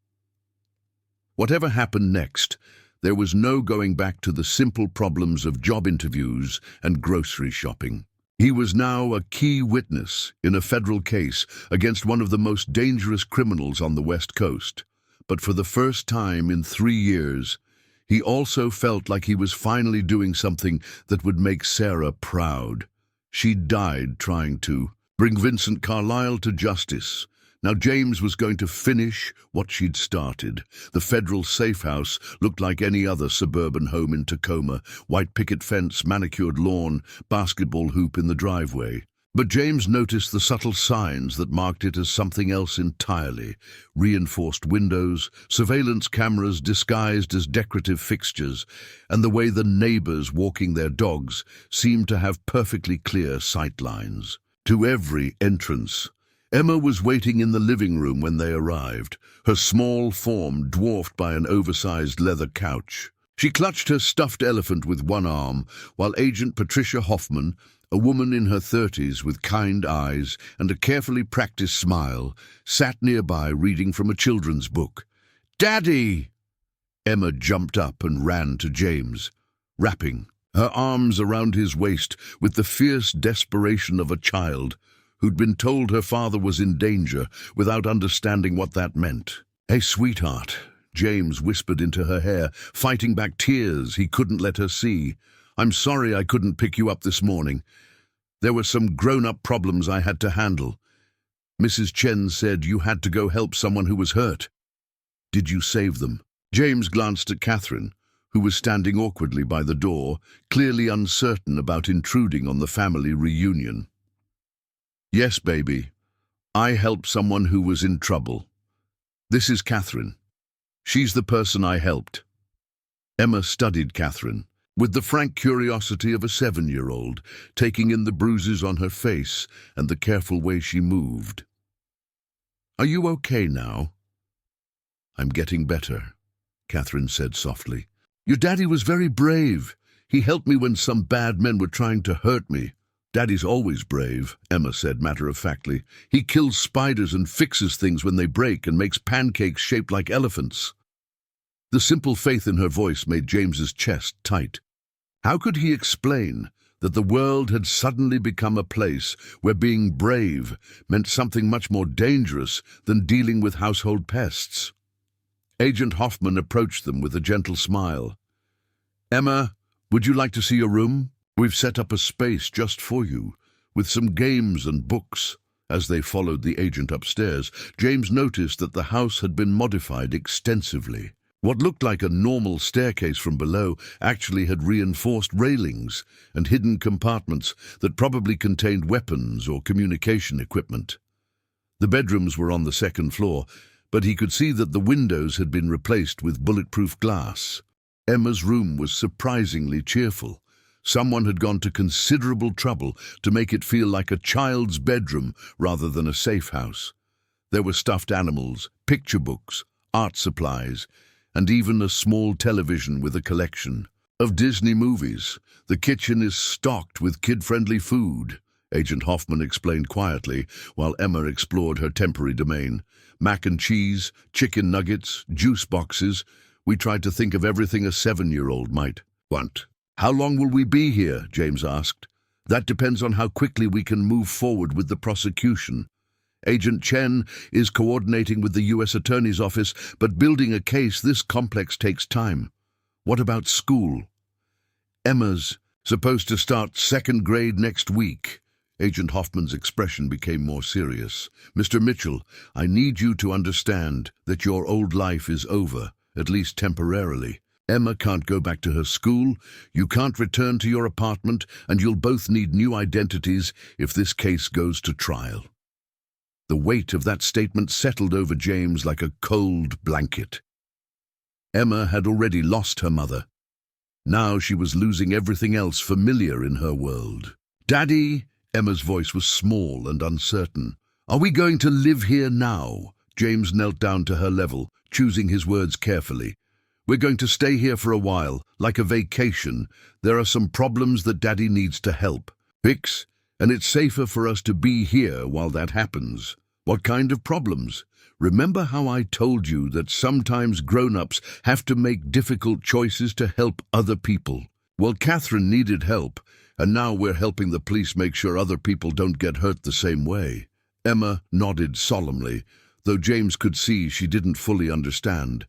Whatever happened next, there was no going back to the simple problems of job interviews and grocery shopping. He was now a key witness in a federal case against one of the most dangerous criminals on the West Coast. But for the first time in 3 years, he also felt like he was finally doing something that would make Sarah proud. She died trying to bring Vincent Carlisle to justice. Now James was going to finish what she'd started. The federal safe house looked like any other suburban home in Tacoma: white picket fence, manicured lawn, basketball hoop in the driveway. But James noticed the subtle signs that marked it as something else entirely: reinforced windows, surveillance cameras disguised as decorative fixtures, and the way the neighbors walking their dogs seemed to have perfectly clear sight lines. To every entrance, Emma was waiting in the living room when they arrived, her small form dwarfed by an oversized leather couch. She clutched her stuffed elephant with one arm, while Agent Patricia Hoffman, a woman in her 30s with kind eyes and a carefully practiced smile, sat nearby reading from a children's book. "Daddy!" Emma jumped up and ran to James, wrapping her arms around his waist with the fierce desperation of a child who'd been told her father was in danger without understanding what that meant. "Hey, sweetheart," James whispered into her hair, fighting back tears he couldn't let her see. "I'm sorry I couldn't pick you up this morning. There were some grown-up problems I had to handle. Mrs. Chen said you had to go help someone who was hurt. Did you save them?" James glanced at Catherine, who was standing awkwardly by the door, clearly uncertain about intruding on the family reunion. "Yes, baby. I helped someone who was in trouble. This is Catherine. She's the person I helped." Emma studied Catherine with the frank curiosity of a 7-year-old, taking in the bruises on her face and the careful way she moved. "Are you okay now?" "I'm getting better," Catherine said softly. "Your daddy was very brave. He helped me when some bad men were trying to hurt me." "Daddy's always brave," Emma said matter-of-factly. "He kills spiders and fixes things when they break and makes pancakes shaped like elephants." The simple faith in her voice made James's chest tight. How could he explain that the world had suddenly become a place where being brave meant something much more dangerous than dealing with household pests? Agent Hoffman approached them with a gentle smile. "Emma, would you like to see a room? We've set up a space just for you, with some games and books." As they followed the agent upstairs, James noticed that the house had been modified extensively. What looked like a normal staircase from below actually had reinforced railings and hidden compartments that probably contained weapons or communication equipment. The bedrooms were on the second floor, but he could see that the windows had been replaced with bulletproof glass. Emma's room was surprisingly cheerful. Someone had gone to considerable trouble to make it feel like a child's bedroom rather than a safe house. There were stuffed animals, picture books, art supplies, and even a small television with a collection of Disney movies. "The kitchen is stocked with kid-friendly food," Agent Hoffman explained quietly, while Emma explored her temporary domain. "Mac and cheese, chicken nuggets, juice boxes. We tried to think of everything a 7-year-old might want." "How long will we be here?" James asked. "That depends on how quickly we can move forward with the prosecution. Agent Chen is coordinating with the U.S. Attorney's Office, but building a case this complex takes time." "What about school?" "Emma's supposed to start 2nd grade next week." Agent Hoffman's expression became more serious. "Mr. Mitchell, I need you to understand that your old life is over, at least temporarily. Emma can't go back to her school, you can't return to your apartment, and you'll both need new identities if this case goes to trial." The weight of that statement settled over James like a cold blanket. Emma had already lost her mother. Now she was losing everything else familiar in her world. "Daddy," Emma's voice was small and uncertain. "Are we going to live here now?" James knelt down to her level, choosing his words carefully. "We're going to stay here for a while, like a vacation. There are some problems that Daddy needs to help fix, and it's safer for us to be here while that happens." "What kind of problems?" "Remember how I told you that sometimes grown-ups have to make difficult choices to help other people? Well, Catherine needed help, and now we're helping the police make sure other people don't get hurt the same way." Emma nodded solemnly, though James could see she didn't fully understand.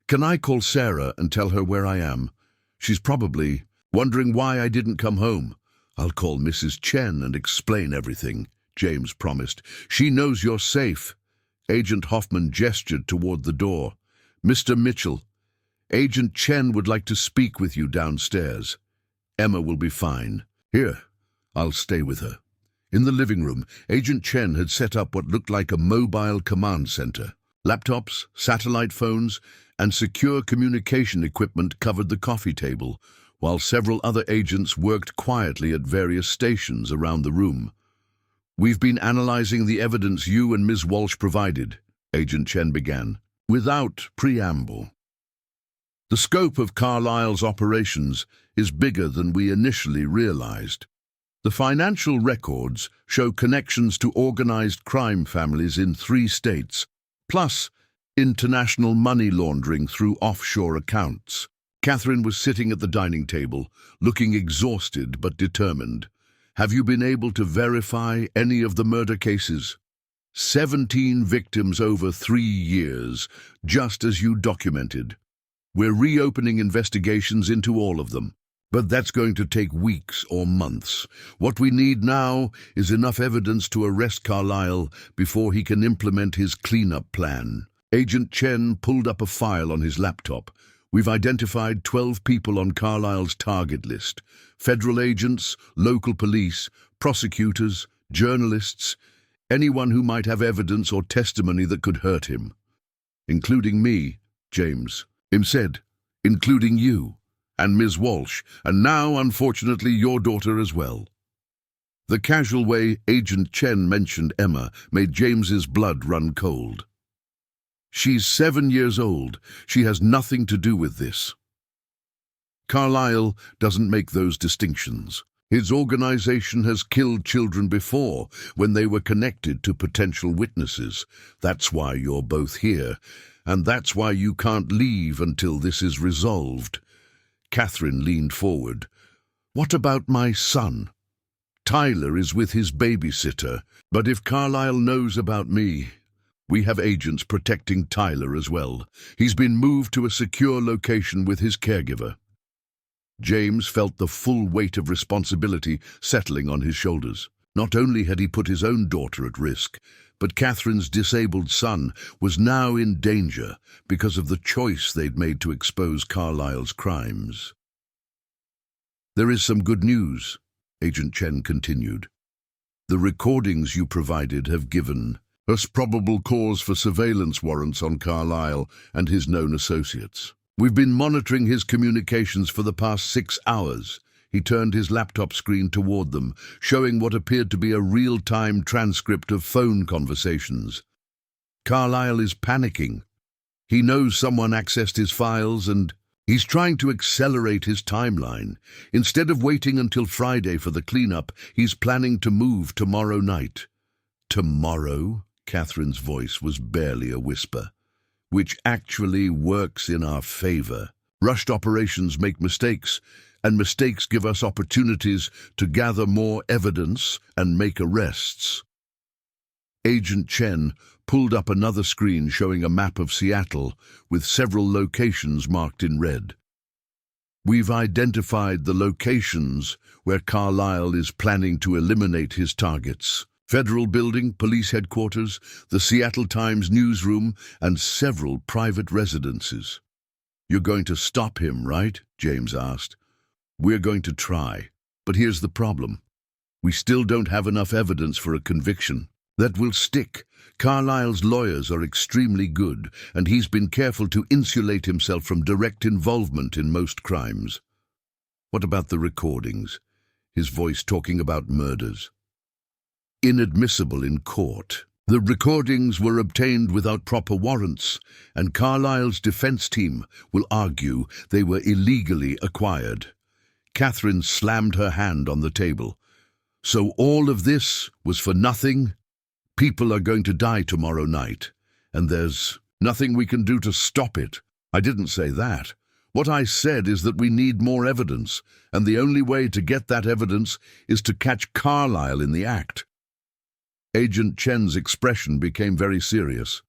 "Can I call Sarah and tell her where I am? She's probably wondering why I didn't come home." "I'll call Mrs. Chen and explain everything," James promised. "She knows you're safe." Agent Hoffman gestured toward the door. "Mr. Mitchell, Agent Chen would like to speak with you downstairs. Emma will be fine. Here, I'll stay with her." In the living room, Agent Chen had set up what looked like a mobile command center. Laptops, satellite phones, and secure communication equipment covered the coffee table, while several other agents worked quietly at various stations around the room. "We've been analyzing the evidence you and Ms. Walsh provided," Agent Chen began, without preamble. "The scope of Carlisle's operations is bigger than we initially realized. The financial records show connections to organized crime families in 3 states, plus international money laundering through offshore accounts." Catherine was sitting at the dining table, looking exhausted but determined. "Have you been able to verify any of the murder cases?" 17 victims over 3 years, just as you documented. "We're reopening investigations into all of them, but that's going to take weeks or months. What we need now is enough evidence to arrest Carlisle before he can implement his cleanup plan." Agent Chen pulled up a file on his laptop. "We've identified 12 people on Carlisle's target list. Federal agents, local police, prosecutors, journalists, anyone who might have evidence or testimony that could hurt him." "Including me," James said. "Including you, and Ms. Walsh, and now, unfortunately, your daughter as well." The casual way Agent Chen mentioned Emma made James's blood run cold. "She's 7 years old. She has nothing to do with this." "Carlisle doesn't make those distinctions," His organization has killed children before when they were connected to potential witnesses. That's why you're both here, and that's why you can't leave until this is resolved." Catherine leaned forward. "What about my son? Tyler is with his babysitter, but if Carlisle knows about me, we have agents protecting Tyler as well. He's been moved to a secure location with his caregiver." James felt the full weight of responsibility settling on his shoulders. Not only had he put his own daughter at risk, but Catherine's disabled son was now in danger because of the choice they'd made to expose Carlisle's crimes. "There is some good news," Agent Chen continued. "The recordings you provided have given us probable cause for surveillance warrants on Carlisle and his known associates. We've been monitoring his communications for the past 6 hours. He turned his laptop screen toward them, showing what appeared to be a real-time transcript of phone conversations. Carlisle is panicking. He knows someone accessed his files and he's trying to accelerate his timeline. Instead of waiting until Friday for the cleanup, he's planning to move tomorrow night." "Tomorrow?" Catherine's voice was barely a whisper. "Which actually works in our favor. Rushed operations make mistakes, and mistakes give us opportunities to gather more evidence and make arrests." Agent Chen pulled up another screen showing a map of Seattle with several locations marked in red. "We've identified the locations where Carlisle is planning to eliminate his targets. Federal Building, Police Headquarters, the Seattle Times newsroom, and several private residences." "You're going to stop him, right?" James asked. "We're going to try, but here's the problem. We still don't have enough evidence for a conviction that will stick. Carlisle's lawyers are extremely good, and he's been careful to insulate himself from direct involvement in most crimes." "What about the recordings?" His voice talking about murders. "Inadmissible in court. The recordings were obtained without proper warrants, and Carlisle's defense team will argue they were illegally acquired." Catherine slammed her hand on the table. "So all of this was for nothing? People are going to die tomorrow night, and there's nothing we can do to stop it." "I didn't say that. What I said is that we need more evidence, and the only way to get that evidence is to catch Carlisle in the act." Agent Chen's expression became very serious.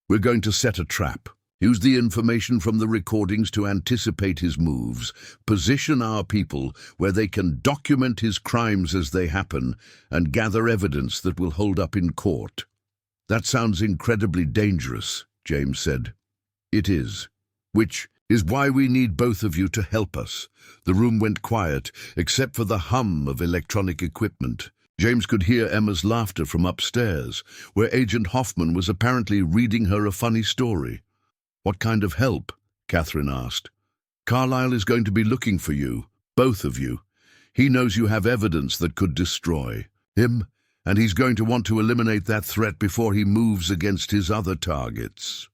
"We're going to set a trap. Use the information from the recordings to anticipate his moves, position our people where they can document his crimes as they happen, and gather evidence that will hold up in court." "That sounds incredibly dangerous," James said. "It is. Which is why we need both of you to help us." The room went quiet, except for the hum of electronic equipment. James could hear Emma's laughter from upstairs, where Agent Hoffman was apparently reading her a funny story. "What kind of help?" Catherine asked. "Carlisle is going to be looking for you, both of you. He knows you have evidence that could destroy him, and he's going to want to eliminate that threat before he moves against his other targets."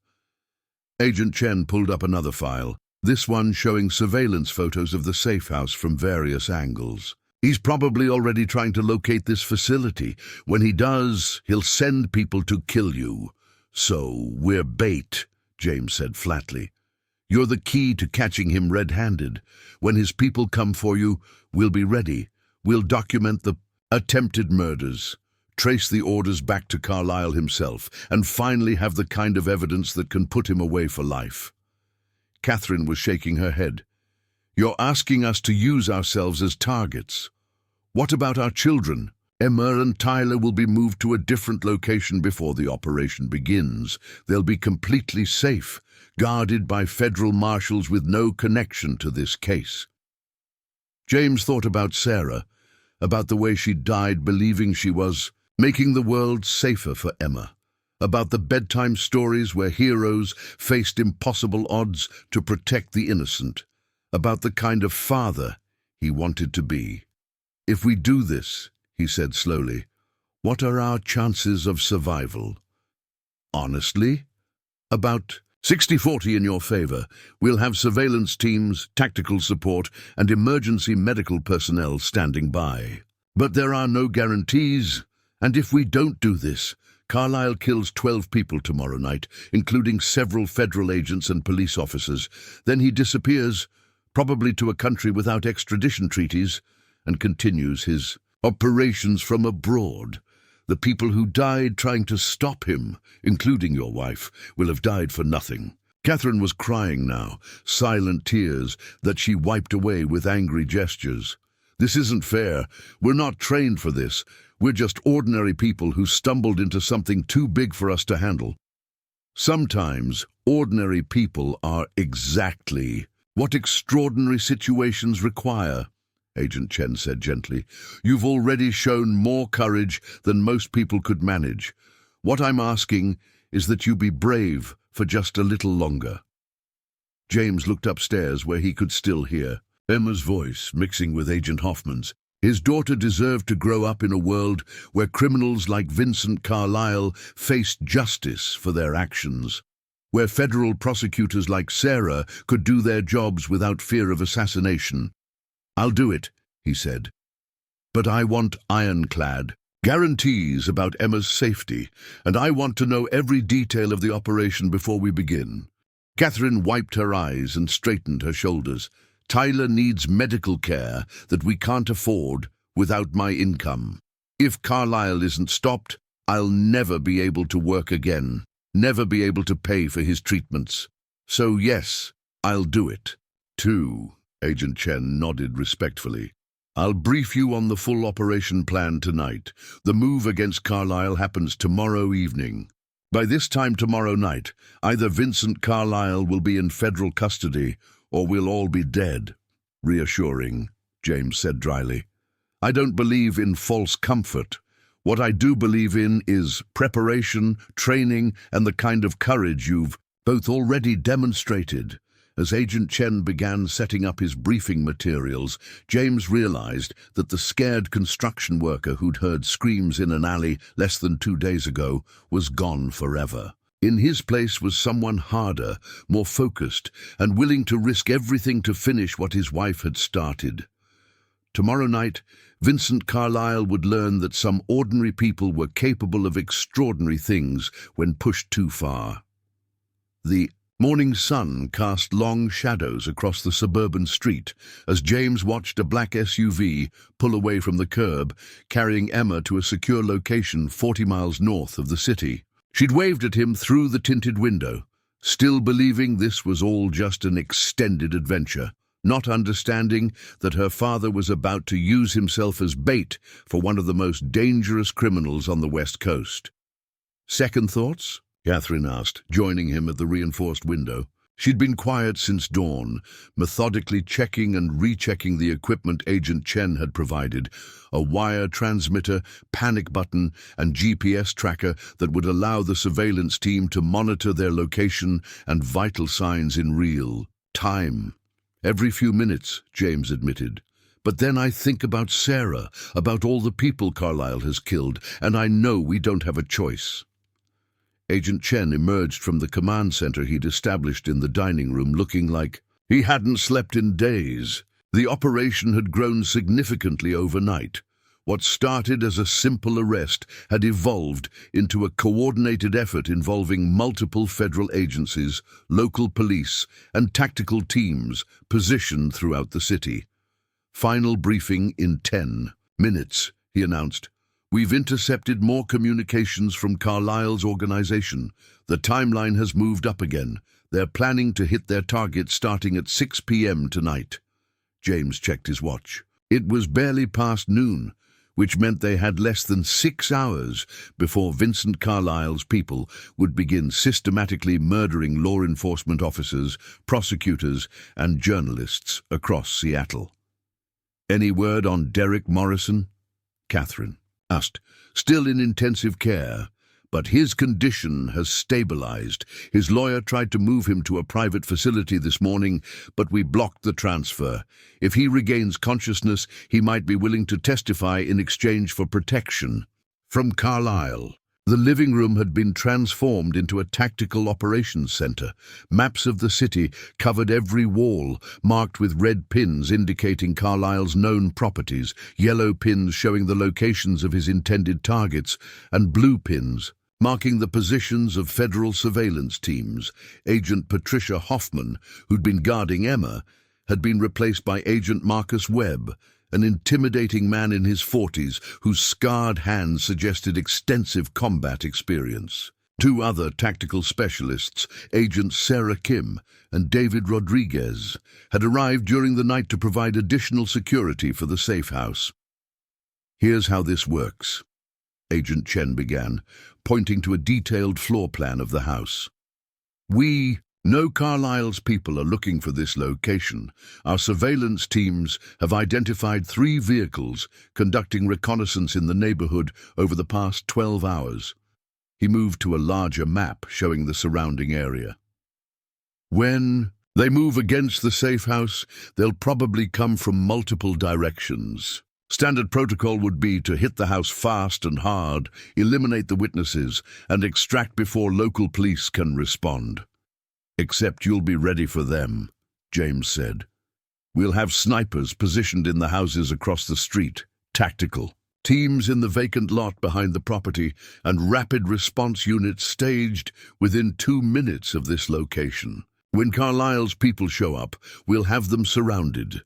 Agent Chen pulled up another file, this one showing surveillance photos of the safe house from various angles. "He's probably already trying to locate this facility. When he does, he'll send people to kill you. So we're bait," James said flatly. "You're the key to catching him red-handed. When his people come for you, we'll be ready. We'll document the attempted murders, trace the orders back to Carlisle himself, and finally have the kind of evidence that can put him away for life." Catherine was shaking her head. "You're asking us to use ourselves as targets. What about our children? Emma and Tyler will be moved to a different location before the operation begins. They'll be completely safe, guarded by federal marshals with no connection to this case." James thought about Sarah, about the way she died believing she was making the world safer for Emma, about the bedtime stories where heroes faced impossible odds to protect the innocent, about the kind of father he wanted to be. "If we do this," he said slowly, "what are our chances of survival?" "Honestly? About 60-40 in your favor. We'll have surveillance teams, tactical support, and emergency medical personnel standing by. But there are no guarantees, and if we don't do this, Carlisle kills 12 people tomorrow night, including several federal agents and police officers. Then he disappears, probably to a country without extradition treaties, and continues his operations from abroad. The people who died trying to stop him, including your wife, will have died for nothing. Catherine was crying now, silent tears that she wiped away with angry gestures. This isn't fair. We're not trained for this. We're just ordinary people who stumbled into something too big for us to handle. Sometimes ordinary people are exactly what extraordinary situations require, Agent Chen said gently. You've already shown more courage than most people could manage. What I'm asking is that you be brave for just a little longer. James looked upstairs where he could still hear Emma's voice mixing with Agent Hoffman's. His daughter deserved to grow up in a world where criminals like Vincent Carlisle faced justice for their actions, where federal prosecutors like Sarah could do their jobs without fear of assassination. I'll do it, he said. But I want ironclad guarantees about Emma's safety, and I want to know every detail of the operation before we begin. Catherine wiped her eyes and straightened her shoulders. Tyler needs medical care that we can't afford without my income. If Carlisle isn't stopped, I'll never be able to work again, never be able to pay for his treatments. So yes, I'll do it. 2. Agent Chen nodded respectfully. I'll brief you on the full operation plan tonight. The move against Carlisle happens tomorrow evening. By this time tomorrow night, either Vincent Carlisle will be in federal custody or we'll all be dead. Reassuring, James said dryly. I don't believe in false comfort. What I do believe in is preparation, training, and the kind of courage you've both already demonstrated. As Agent Chen began setting up his briefing materials, James realized that the scared construction worker who'd heard screams in an alley less than 2 days ago was gone forever. In his place was someone harder, more focused, and willing to risk everything to finish what his wife had started. Tomorrow night, Vincent Carlisle would learn that some ordinary people were capable of extraordinary things when pushed too far. The morning sun cast long shadows across the suburban street as James watched a black SUV pull away from the curb, carrying Emma to a secure location 40 miles north of the city. She'd waved at him through the tinted window, still believing this was all just an extended adventure, not understanding that her father was about to use himself as bait for one of the most dangerous criminals on the West Coast. Second thoughts? Catherine asked, joining him at the reinforced window. She'd been quiet since dawn, methodically checking and rechecking the equipment Agent Chen had provided, a wire transmitter, panic button, and GPS tracker that would allow the surveillance team to monitor their location and vital signs in real time. Every few minutes, James admitted. But then I think about Sarah, about all the people Carlisle has killed, and I know we don't have a choice. Agent Chen emerged from the command center he'd established in the dining room looking like he hadn't slept in days. The operation had grown significantly overnight. What started as a simple arrest had evolved into a coordinated effort involving multiple federal agencies, local police, and tactical teams positioned throughout the city. Final briefing in 10 minutes, he announced. We've intercepted more communications from Carlisle's organization. The timeline has moved up again. They're planning to hit their target starting at 6 p.m. tonight. James checked his watch. It was barely past noon, which meant they had less than 6 hours before Vincent Carlisle's people would begin systematically murdering law enforcement officers, prosecutors, and journalists across Seattle. Any word on Derek Morrison? Catherine asked, still in intensive care, but his condition has stabilized. His lawyer tried to move him to a private facility this morning, but we blocked the transfer. If he regains consciousness, he might be willing to testify in exchange for protection from Carlisle. The living room had been transformed into a tactical operations center. Maps of the city covered every wall, marked with red pins indicating Carlyle's known properties, yellow pins showing the locations of his intended targets, and blue pins marking the positions of federal surveillance teams. Agent Patricia Hoffman, who'd been guarding Emma, had been replaced by Agent Marcus Webb, an intimidating man in his 40s whose scarred hands suggested extensive combat experience. Two other tactical specialists, Agents Sarah Kim and David Rodriguez, had arrived during the night to provide additional security for the safe house. "Here's how this works," Agent Chen began, pointing to a detailed floor plan of the house. "We know Carlyle's people are looking for this location. Our surveillance teams have identified 3 vehicles conducting reconnaissance in the neighborhood over the past 12 hours. He moved to a larger map showing the surrounding area. "When they move against the safe house, they'll probably come from multiple directions. Standard protocol would be to hit the house fast and hard, eliminate the witnesses, and extract before local police can respond. Except you'll be ready for them," James said. "We'll have snipers positioned in the houses across the street, tactical. Teams in the vacant lot behind the property, and rapid response units staged within 2 minutes of this location. When Carlyle's people show up, we'll have them surrounded."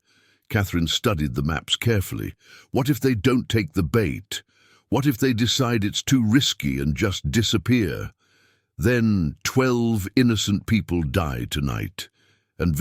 Catherine studied the maps carefully. What if they don't take the bait? What if they decide it's too risky and just disappear? Then 12 innocent people die tonight. And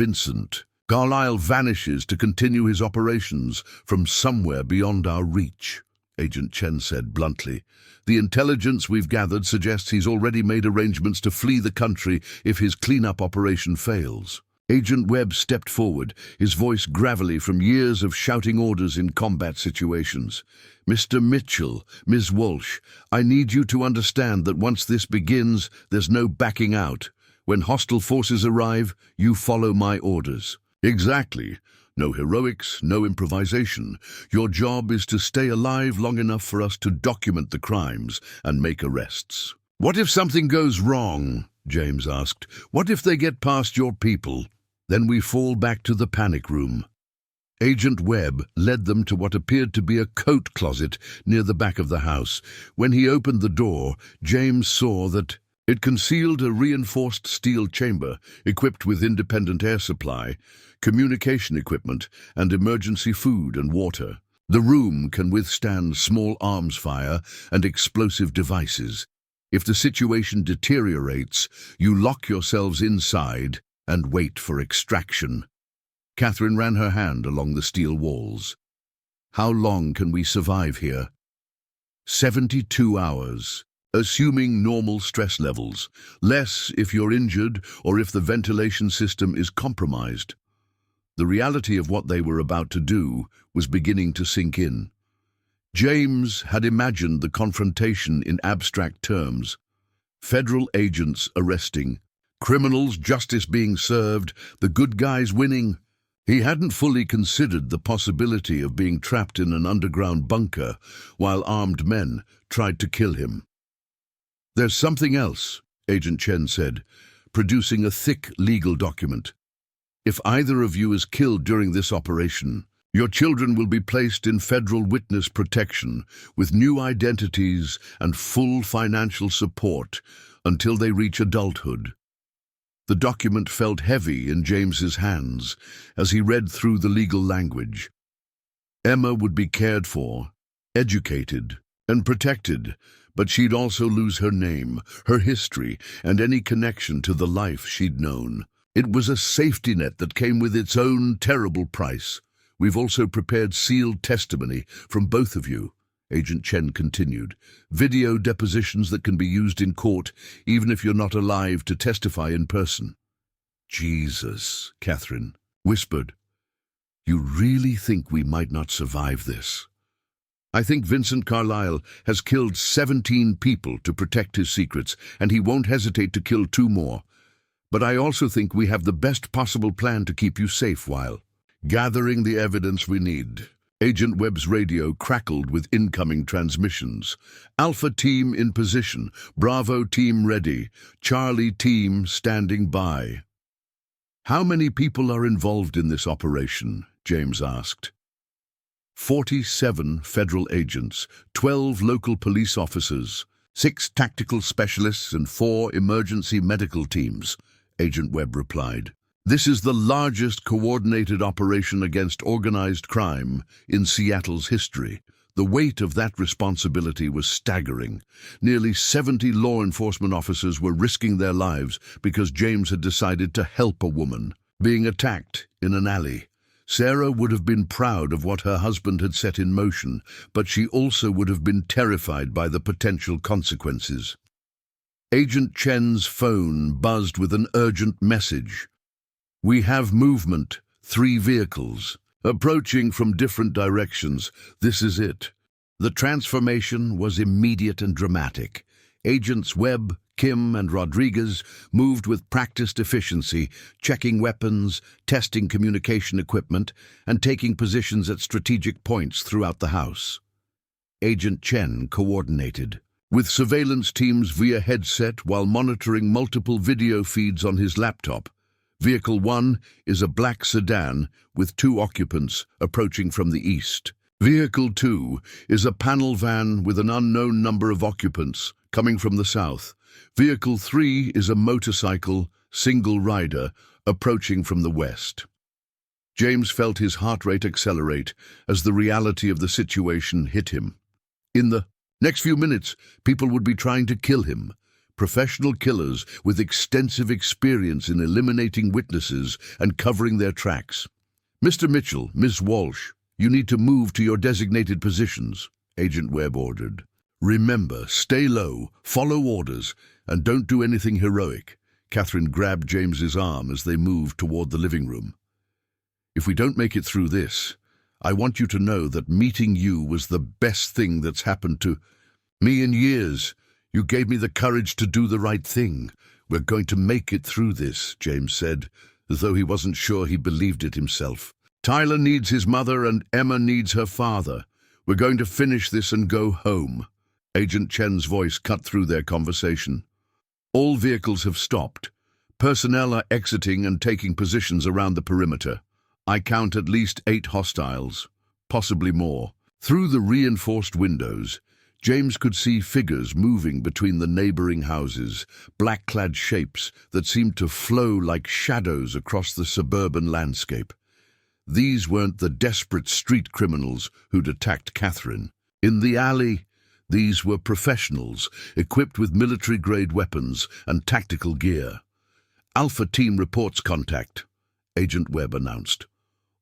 Carlyle vanishes to continue his operations from somewhere beyond our reach, Agent Chen said bluntly. "The intelligence we've gathered suggests he's already made arrangements to flee the country if his cleanup operation fails." Agent Webb stepped forward, his voice gravelly from years of shouting orders in combat situations. "Mr. Mitchell, Ms. Walsh, I need you to understand that once this begins, there's no backing out. When hostile forces arrive, you follow my orders." "Exactly. No heroics, no improvisation. Your job is to stay alive long enough for us to document the crimes and make arrests." "What if something goes wrong?" James asked. "What if they get past your people?" "Then we fall back to the panic room." Agent Webb led them to what appeared to be a coat closet near the back of the house. When he opened the door, James saw that it concealed a reinforced steel chamber equipped with independent air supply, communication equipment, and emergency food and water. The room can withstand small arms fire and explosive devices. If the situation deteriorates, you lock yourselves inside and wait for extraction. Catherine ran her hand along the steel walls. "How long can we survive here?" 72 hours, assuming normal stress levels. Less if you're injured or if the ventilation system is compromised. The reality of what they were about to do was beginning to sink in. James had imagined the confrontation in abstract terms. Federal agents arresting, criminals' justice being served, the good guys winning. He hadn't fully considered the possibility of being trapped in an underground bunker while armed men tried to kill him. "There's something else," Agent Chen said, producing a thick legal document. "If either of you is killed during this operation, your children will be placed in federal witness protection with new identities and full financial support until they reach adulthood." The document felt heavy in James's hands as he read through the legal language. Emma would be cared for, educated, and protected, but she'd also lose her name, her history, and any connection to the life she'd known. It was a safety net that came with its own terrible price. "We've also prepared sealed testimony from both of you," Agent Chen continued. "Video depositions that can be used in court, even if you're not alive to testify in person." "Jesus," Catherine whispered. "You really think we might not survive this?" "I think Vincent Carlyle has killed 17 people to protect his secrets, and he won't hesitate to kill 2 more. But I also think we have the best possible plan to keep you safe while gathering the evidence we need." Agent Webb's radio crackled with incoming transmissions. Alpha team in position, Bravo team ready, Charlie team standing by. "How many people are involved in this operation?" James asked. 47 federal agents, 12 local police officers, 6 tactical specialists and 4 emergency medical teams, Agent Webb replied. "This is the largest coordinated operation against organized crime in Seattle's history." The weight of that responsibility was staggering. Nearly 70 law enforcement officers were risking their lives because James had decided to help a woman being attacked in an alley. Sarah would have been proud of what her husband had set in motion, but she also would have been terrified by the potential consequences. Agent Chen's phone buzzed with an urgent message. "We have movement, 3 vehicles, approaching from different directions. This is it." The transformation was immediate and dramatic. Agents Webb, Kim, and Rodriguez moved with practiced efficiency, checking weapons, testing communication equipment, and taking positions at strategic points throughout the house. Agent Chen coordinated with surveillance teams via headset while monitoring multiple video feeds on his laptop. Vehicle 1 is a black sedan with 2 occupants approaching from the east. Vehicle 2 is a panel van with an unknown number of occupants coming from the south. Vehicle 3 is a motorcycle, single rider, approaching from the west. James felt his heart rate accelerate as the reality of the situation hit him. In the next few minutes, people would be trying to kill him. Professional killers with extensive experience in eliminating witnesses and covering their tracks. "Mr. Mitchell, Ms. Walsh, you need to move to your designated positions," Agent Webb ordered. "Remember, stay low, follow orders, and don't do anything heroic." Catherine grabbed James's arm as they moved toward the living room. "If we don't make it through this, I want you to know that meeting you was the best thing that's happened to me in years. You gave me the courage to do the right thing. We're going to make it through this," James said, as though he wasn't sure he believed it himself. "Tyler needs his mother and Emma needs her father. We're going to finish this and go home." Agent Chen's voice cut through their conversation. "All vehicles have stopped. Personnel are exiting and taking positions around the perimeter. I count at least 8 hostiles, possibly more." Through the reinforced windows, James could see figures moving between the neighboring houses, black-clad shapes that seemed to flow like shadows across the suburban landscape. These weren't the desperate street criminals who'd attacked Catherine. In the alley, these were professionals, equipped with military-grade weapons and tactical gear. "Alpha Team reports contact," Agent Webb announced.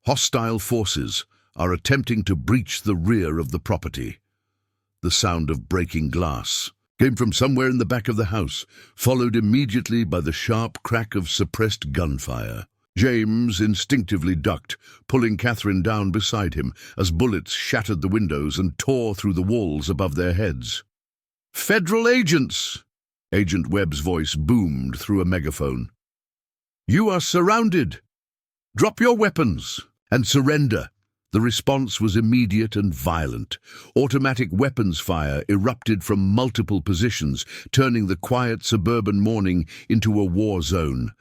"Hostile forces are attempting to breach the rear of the property." The sound of breaking glass came from somewhere in the back of the house, followed immediately by the sharp crack of suppressed gunfire. James instinctively ducked, pulling Catherine down beside him as bullets shattered the windows and tore through the walls above their heads. "Federal agents!" Agent Webb's voice boomed through a megaphone. "You are surrounded! Drop your weapons and surrender!" The response was immediate and violent. Automatic weapons fire erupted from multiple positions, turning the quiet suburban morning into a war zone.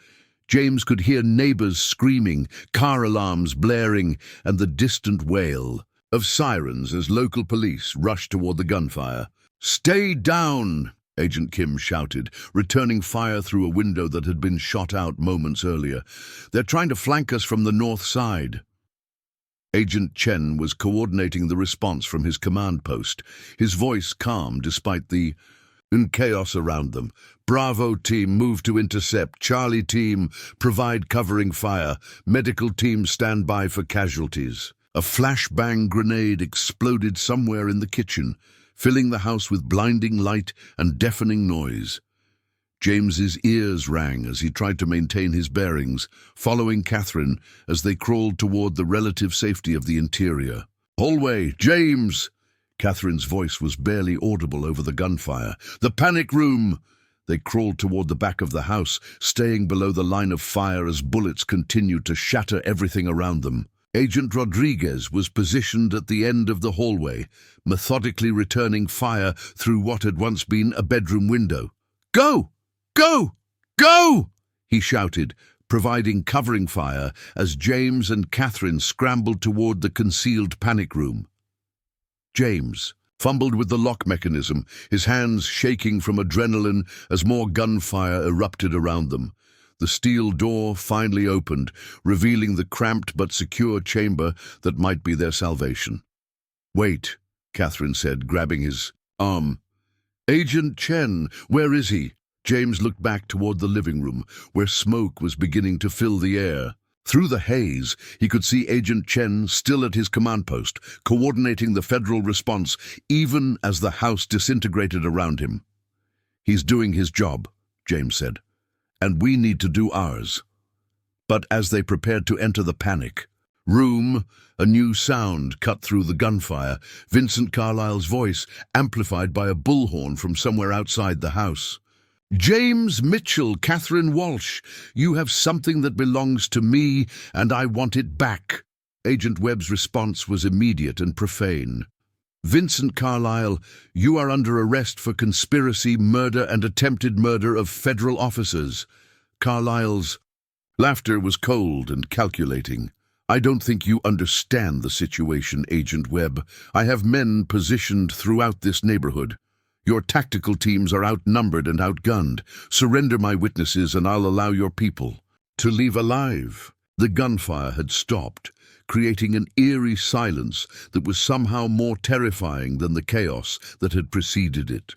James could hear neighbors screaming, car alarms blaring, and the distant wail of sirens as local police rushed toward the gunfire. "Stay down!" Agent Kim shouted, returning fire through a window that had been shot out moments earlier. "They're trying to flank us from the north side." Agent Chen was coordinating the response from his command post, his voice calm despite the chaos around them. "Bravo team, move to intercept. Charlie team, provide covering fire. Medical team, stand by for casualties." A flashbang grenade exploded somewhere in the kitchen, filling the house with blinding light and deafening noise. James's ears rang as he tried to maintain his bearings, following Catherine as they crawled toward the relative safety of the interior. "Hallway, James!" Catherine's voice was barely audible over the gunfire. "The panic room!" They crawled toward the back of the house, staying below the line of fire as bullets continued to shatter everything around them. Agent Rodriguez was positioned at the end of the hallway, methodically returning fire through what had once been a bedroom window. "Go! Go! Go!" he shouted, providing covering fire as James and Catherine scrambled toward the concealed panic room. James fumbled with the lock mechanism, his hands shaking from adrenaline as more gunfire erupted around them. The steel door finally opened, revealing the cramped but secure chamber that might be their salvation. "Wait," Catherine said, grabbing his arm. "Agent Chen, where is he?" James looked back toward the living room, where smoke was beginning to fill the air. Through the haze, he could see Agent Chen still at his command post, coordinating the federal response even as the house disintegrated around him. "He's doing his job," James said, "and we need to do ours." But as they prepared to enter the panic room, a new sound cut through the gunfire, Vincent Carlisle's voice amplified by a bullhorn from somewhere outside the house. "James Mitchell, Catherine Walsh, you have something that belongs to me, and I want it back." Agent Webb's response was immediate and profane. "Vincent Carlisle, you are under arrest for conspiracy, murder, and attempted murder of federal officers." Carlisle's laughter was cold and calculating. "I don't think you understand the situation, Agent Webb. I have men positioned throughout this neighborhood. Your tactical teams are outnumbered and outgunned. Surrender my witnesses and I'll allow your people to leave alive." The gunfire had stopped, creating an eerie silence that was somehow more terrifying than the chaos that had preceded it.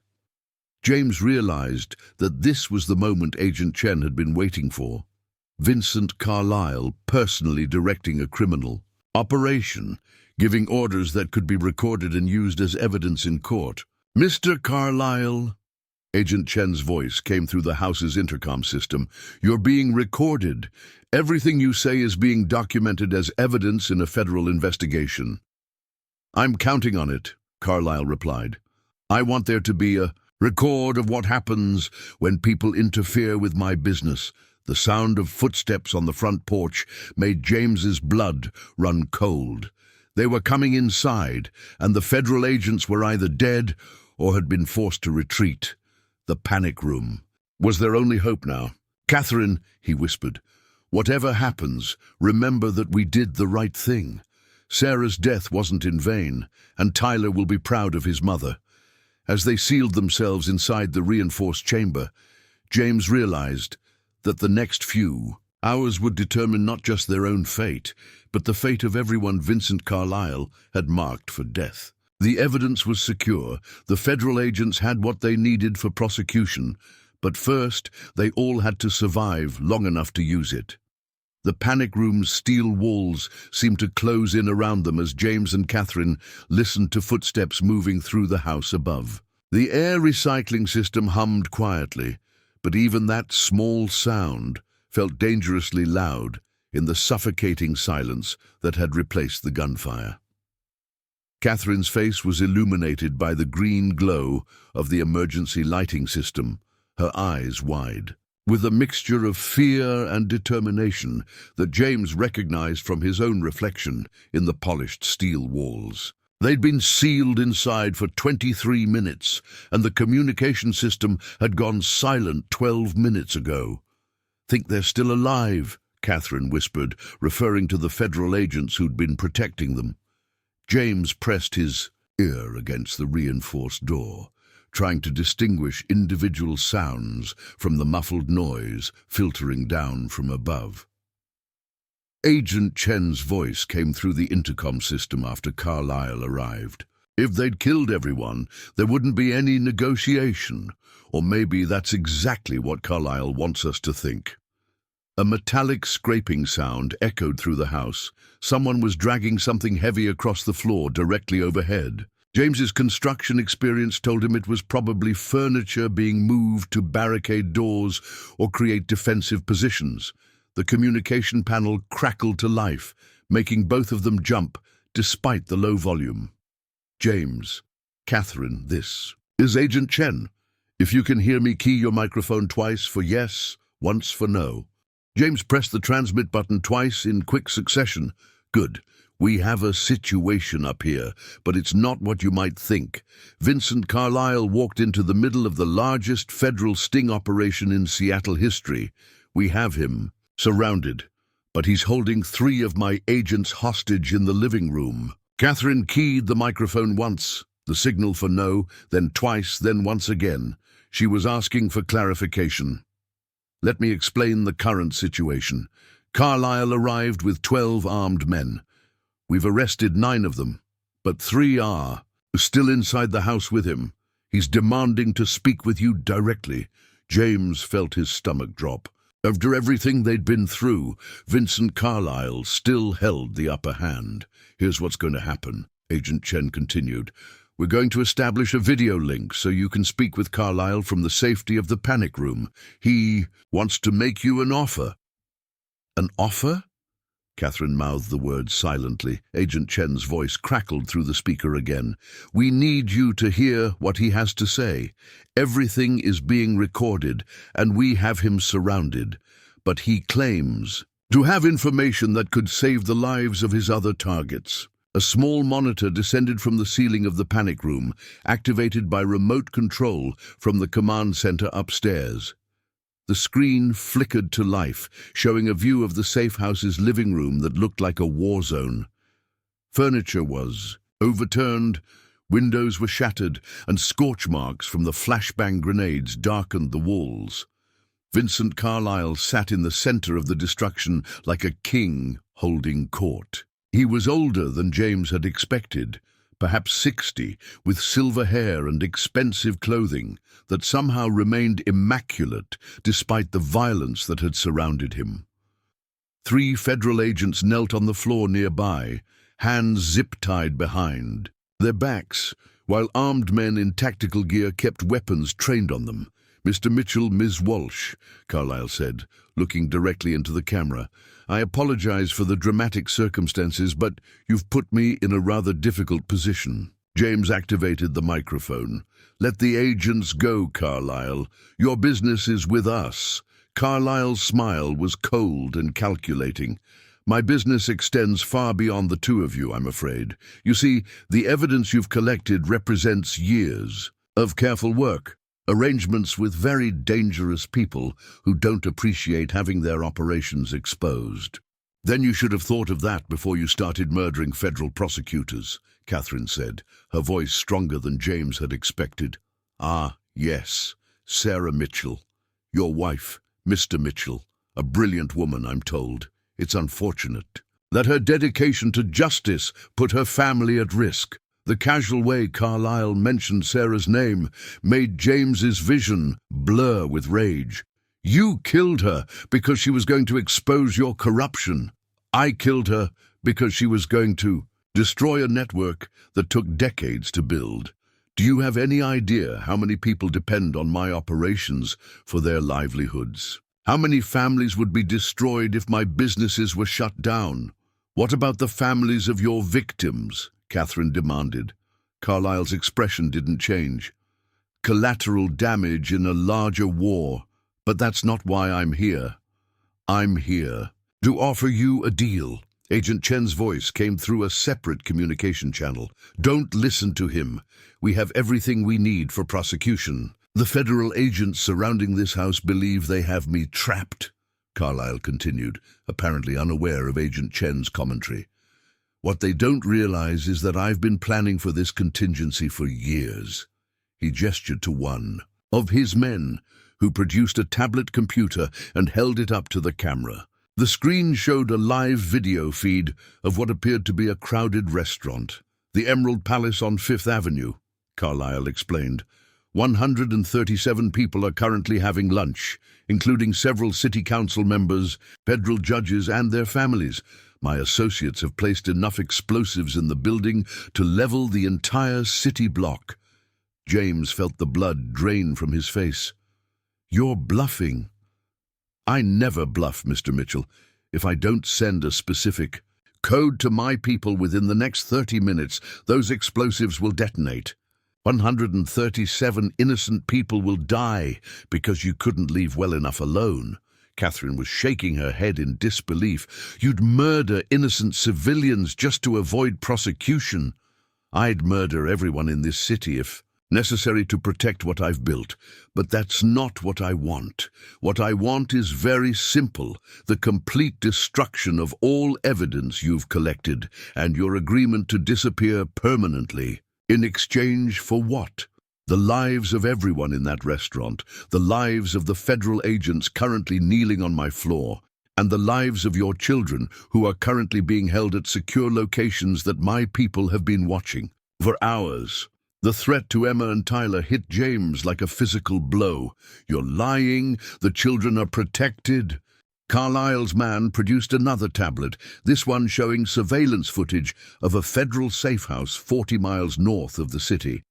James realized that this was the moment Agent Chen had been waiting for. Vincent Carlisle personally directing a criminal operation, giving orders that could be recorded and used as evidence in court. "Mr. Carlisle," Agent Chen's voice came through the house's intercom system, "you're being recorded. Everything you say is being documented as evidence in a federal investigation." "I'm counting on it," Carlisle replied. "I want there to be a record of what happens when people interfere with my business." The sound of footsteps on the front porch made James's blood run cold. They were coming inside, and the federal agents were either dead or had been forced to retreat. The panic room was their only hope now. "Catherine," he whispered, "whatever happens, remember that we did the right thing. Sarah's death wasn't in vain, and Tyler will be proud of his mother." As they sealed themselves inside the reinforced chamber, James realized that the next few hours would determine not just their own fate, but the fate of everyone Vincent Carlisle had marked for death. The evidence was secure. The federal agents had what they needed for prosecution, but first they all had to survive long enough to use it. The panic room's steel walls seemed to close in around them as James and Catherine listened to footsteps moving through the house above. The air recycling system hummed quietly, but even that small sound felt dangerously loud in the suffocating silence that had replaced the gunfire. Catherine's face was illuminated by the green glow of the emergency lighting system, her eyes wide, with a mixture of fear and determination that James recognized from his own reflection in the polished steel walls. They'd been sealed inside for 23 minutes, and the communication system had gone silent 12 minutes ago. "Think they're still alive," Catherine whispered, referring to the federal agents who'd been protecting them. James pressed his ear against the reinforced door, trying to distinguish individual sounds from the muffled noise filtering down from above. Agent Chen's voice came through the intercom system after Carlisle arrived. "If they'd killed everyone, there wouldn't be any negotiation. Or maybe that's exactly what Carlisle wants us to think." A metallic scraping sound echoed through the house. Someone was dragging something heavy across the floor directly overhead. James's construction experience told him it was probably furniture being moved to barricade doors or create defensive positions. The communication panel crackled to life, making both of them jump despite the low volume. "James, Catherine, this is Agent Chen. If you can hear me, key your microphone twice for yes, once for no." James pressed the transmit button twice in quick succession. Good. We have a situation up here, but it's not what you might think. Vincent Carlisle walked into the middle of the largest federal sting operation in Seattle history. We have him surrounded, but he's holding 3 of my agents hostage in the living room. Catherine keyed the microphone once, the signal for no, then twice, then once again. She was asking for clarification. Let me explain the current situation. Carlisle arrived with 12 armed men. We've arrested 9 of them, but 3 are still inside the house with him. He's demanding to speak with you directly. James felt his stomach drop. After everything they'd been through, Vincent Carlisle still held the upper hand. Here's what's going to happen, Agent Chen continued. We're going to establish a video link so you can speak with Carlisle from the safety of the panic room. He wants to make you an offer. An offer? Catherine mouthed the words silently. Agent Chen's voice crackled through the speaker again. We need you to hear what he has to say. Everything is being recorded, and we have him surrounded. But he claims to have information that could save the lives of his other targets. A small monitor descended from the ceiling of the panic room, activated by remote control from the command center upstairs. The screen flickered to life, showing a view of the safe house's living room that looked like a war zone. Furniture was overturned, windows were shattered, and scorch marks from the flashbang grenades darkened the walls. Vincent Carlisle sat in the center of the destruction like a king holding court. He was older than James had expected, perhaps 60, with silver hair and expensive clothing that somehow remained immaculate despite the violence that had surrounded him. 3 federal agents knelt on the floor nearby, hands zip-tied behind their backs, while armed men in tactical gear kept weapons trained on them. Mr. Mitchell, Ms. Walsh, Carlisle said, looking directly into the camera. I apologize for the dramatic circumstances, but you've put me in a rather difficult position. James activated the microphone. Let the agents go, Carlisle. Your business is with us. Carlisle's smile was cold and calculating. My business extends far beyond the 2 of you, I'm afraid. You see, the evidence you've collected represents years of careful work. Arrangements with very dangerous people who don't appreciate having their operations exposed. Then you should have thought of that before you started murdering federal prosecutors, Catherine said, her voice stronger than James had expected. Ah, yes, Sarah Mitchell. Your wife, Mr. Mitchell. A brilliant woman, I'm told. It's unfortunate that her dedication to justice put her family at risk. The casual way Carlisle mentioned Sarah's name made James's vision blur with rage. You killed her because she was going to expose your corruption. I killed her because she was going to destroy a network that took decades to build. Do you have any idea how many people depend on my operations for their livelihoods? How many families would be destroyed if my businesses were shut down? What about the families of your victims? Catherine demanded. Carlisle's expression didn't change. Collateral damage in a larger war, but that's not why I'm here. I'm here to offer you a deal. Agent Chen's voice came through a separate communication channel. Don't listen to him. We have everything we need for prosecution. The federal agents surrounding this house believe they have me trapped, Carlisle continued, apparently unaware of Agent Chen's commentary. What they don't realize is that I've been planning for this contingency for years. He gestured to one of his men, who produced a tablet computer and held it up to the camera. The screen showed a live video feed of what appeared to be a crowded restaurant. The Emerald Palace on 5th Avenue, Carlisle explained. 137 people are currently having lunch, including several city council members, federal judges, and their families. My associates have placed enough explosives in the building to level the entire city block. James felt the blood drain from his face. You're bluffing. I never bluff, Mr. Mitchell. If I don't send a specific code to my people within the next 30 minutes, those explosives will detonate. 137 innocent people will die because you couldn't leave well enough alone. Catherine was shaking her head in disbelief. "You'd murder innocent civilians just to avoid prosecution." "I'd murder everyone in this city if necessary to protect what I've built. But that's not what I want. What I want is very simple: the complete destruction of all evidence you've collected and your agreement to disappear permanently. In exchange for what? The lives of everyone in that restaurant, the lives of the federal agents currently kneeling on my floor, and the lives of your children who are currently being held at secure locations that my people have been watching for hours." The threat to Emma and Tyler hit James like a physical blow. "You're lying. The children are protected." Carlisle's man produced another tablet, this one showing surveillance footage of a federal safe house 40 miles north of the city.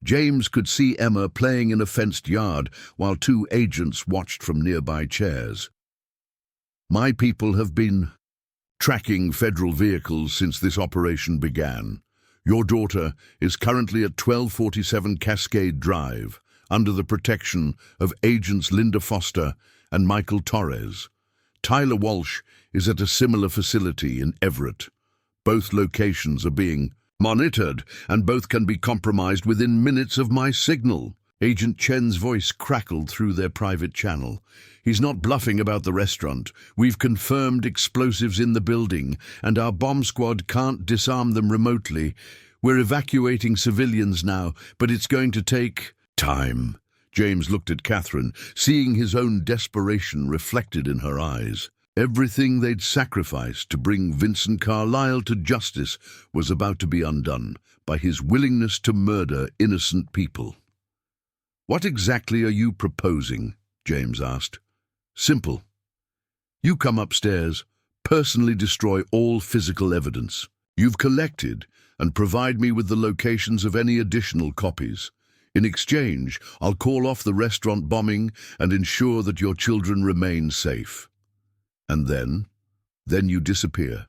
James could see Emma playing in a fenced yard while 2 agents watched from nearby chairs. "My people have been tracking federal vehicles since this operation began. Your daughter is currently at 1247 Cascade Drive, under the protection of Agents Linda Foster and Michael Torres. Tyler Walsh is at a similar facility in Everett. Both locations are being monitored, and both can be compromised within minutes of my signal." Agent Chen's voice crackled through their private channel. "He's not bluffing about the restaurant. We've confirmed explosives in the building, and our bomb squad can't disarm them remotely. We're evacuating civilians now, but it's going to take time." James looked at Catherine, seeing his own desperation reflected in her eyes. Everything they'd sacrificed to bring Vincent Carlisle to justice was about to be undone by his willingness to murder innocent people. "What exactly are you proposing?" James asked. "Simple. You come upstairs, personally destroy all physical evidence you've collected, and provide me with the locations of any additional copies. In exchange, I'll call off the restaurant bombing and ensure that your children remain safe. And then you disappear.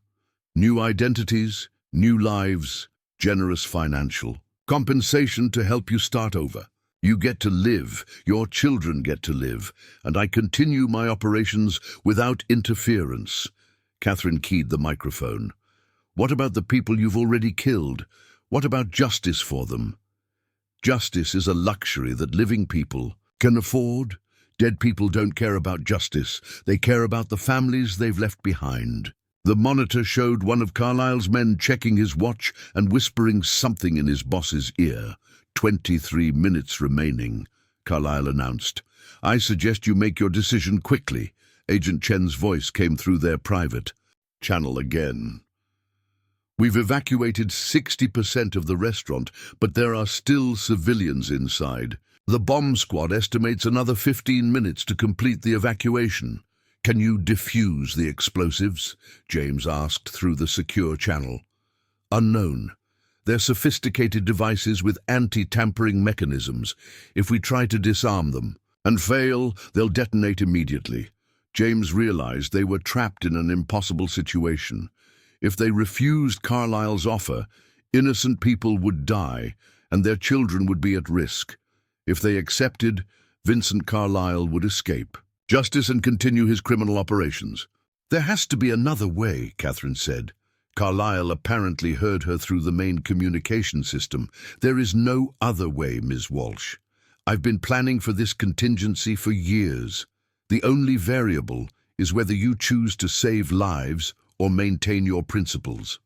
New identities, new lives, generous financial compensation to help you start over. You get to live, your children get to live, and I continue my operations without interference." Catherine keyed the microphone. "What about the people you've already killed? What about justice for them?" "Justice is a luxury that living people can afford. Dead people don't care about justice. They care about the families they've left behind." The monitor showed one of Carlisle's men checking his watch and whispering something in his boss's ear. 23 minutes remaining," Carlisle announced. "I suggest you make your decision quickly." Agent Chen's voice came through their private channel again. "We've evacuated 60% of the restaurant, but there are still civilians inside. The bomb squad estimates another 15 minutes to complete the evacuation. Can you defuse the explosives?" James asked through the secure channel. "Unknown. They're sophisticated devices with anti-tampering mechanisms. If we try to disarm them and fail, they'll detonate immediately." James realized they were trapped in an impossible situation. If they refused Carlisle's offer, innocent people would die, and their children would be at risk. If they accepted, Vincent Carlisle would escape justice and continue his criminal operations. "There has to be another way," Catherine said. Carlisle apparently heard her through the main communication system. "There is no other way, Ms. Walsh. I've been planning for this contingency for years. The only variable is whether you choose to save lives or maintain your principles."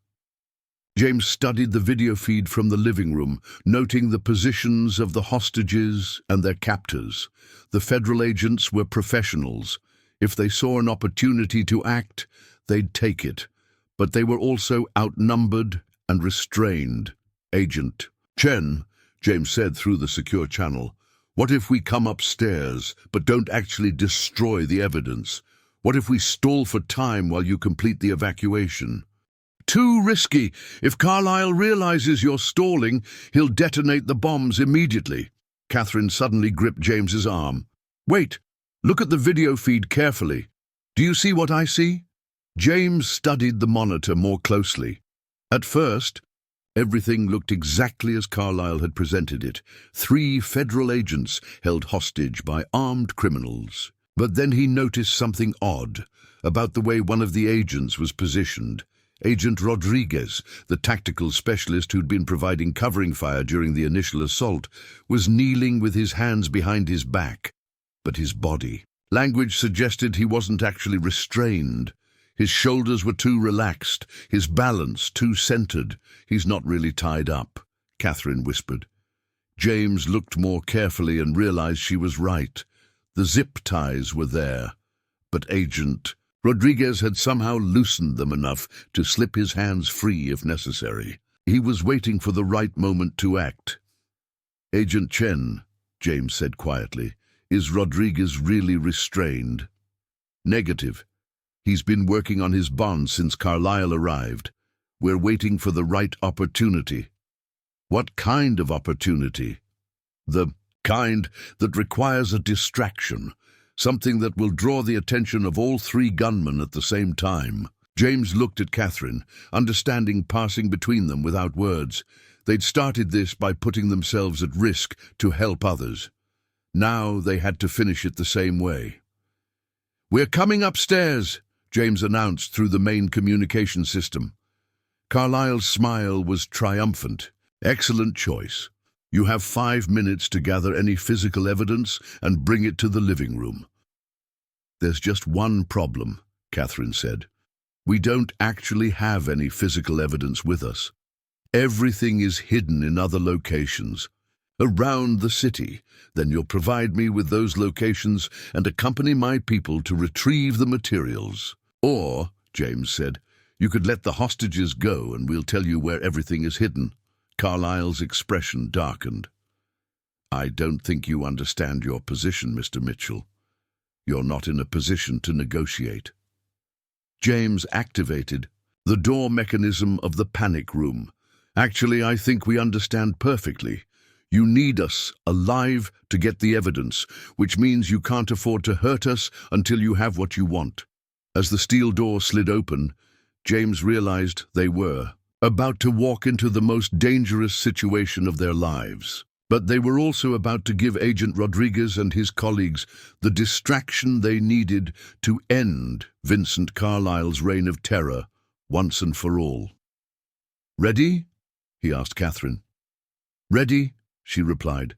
James studied the video feed from the living room, noting the positions of the hostages and their captors. The federal agents were professionals. If they saw an opportunity to act, they'd take it. But they were also outnumbered and restrained. "Agent Chen," James said through the secure channel, "what if we come upstairs but don't actually destroy the evidence? What if we stall for time while you complete the evacuation?" "Too risky. If Carlisle realizes you're stalling, he'll detonate the bombs immediately." Catherine suddenly gripped James's arm. "Wait, look at the video feed carefully. Do you see what I see?" James studied the monitor more closely. At first, everything looked exactly as Carlisle had presented it. 3 federal agents held hostage by armed criminals. But then he noticed something odd about the way one of the agents was positioned. Agent Rodriguez, the tactical specialist who'd been providing covering fire during the initial assault, was kneeling with his hands behind his back. But his body language suggested he wasn't actually restrained. His shoulders were too relaxed, his balance too centered. "He's not really tied up," Catherine whispered. James looked more carefully and realized she was right. The zip ties were there, but Agent Rodriguez had somehow loosened them enough to slip his hands free if necessary. He was waiting for the right moment to act. "Agent Chen," James said quietly, "is Rodriguez really restrained?" "Negative. He's been working on his bond since Carlyle arrived. We're waiting for the right opportunity." "What kind of opportunity?" "The kind that requires a distraction. Something that will draw the attention of all three gunmen at the same time." James looked at Catherine, understanding passing between them without words. They'd started this by putting themselves at risk to help others. Now they had to finish it the same way. "We're coming upstairs," James announced through the main communication system. Carlyle's smile was triumphant. "Excellent choice. You have 5 minutes to gather any physical evidence and bring it to the living room." "There's just one problem," Catherine said. "We don't actually have any physical evidence with us. Everything is hidden in other locations, around the city. Then you'll provide me with those locations and accompany my people to retrieve the materials. Or," James said, "you could let the hostages go and we'll tell you where everything is hidden." Carlyle's expression darkened. "I don't think you understand your position, Mr. Mitchell. You're not in a position to negotiate." James activated the door mechanism of the panic room. "Actually, I think we understand perfectly. You need us alive to get the evidence, which means you can't afford to hurt us until you have what you want." As the steel door slid open, James realized they were about to walk into the most dangerous situation of their lives. But they were also about to give Agent Rodriguez and his colleagues the distraction they needed to end Vincent Carlyle's reign of terror once and for all. "Ready?" he asked Catherine. "Ready," she replied,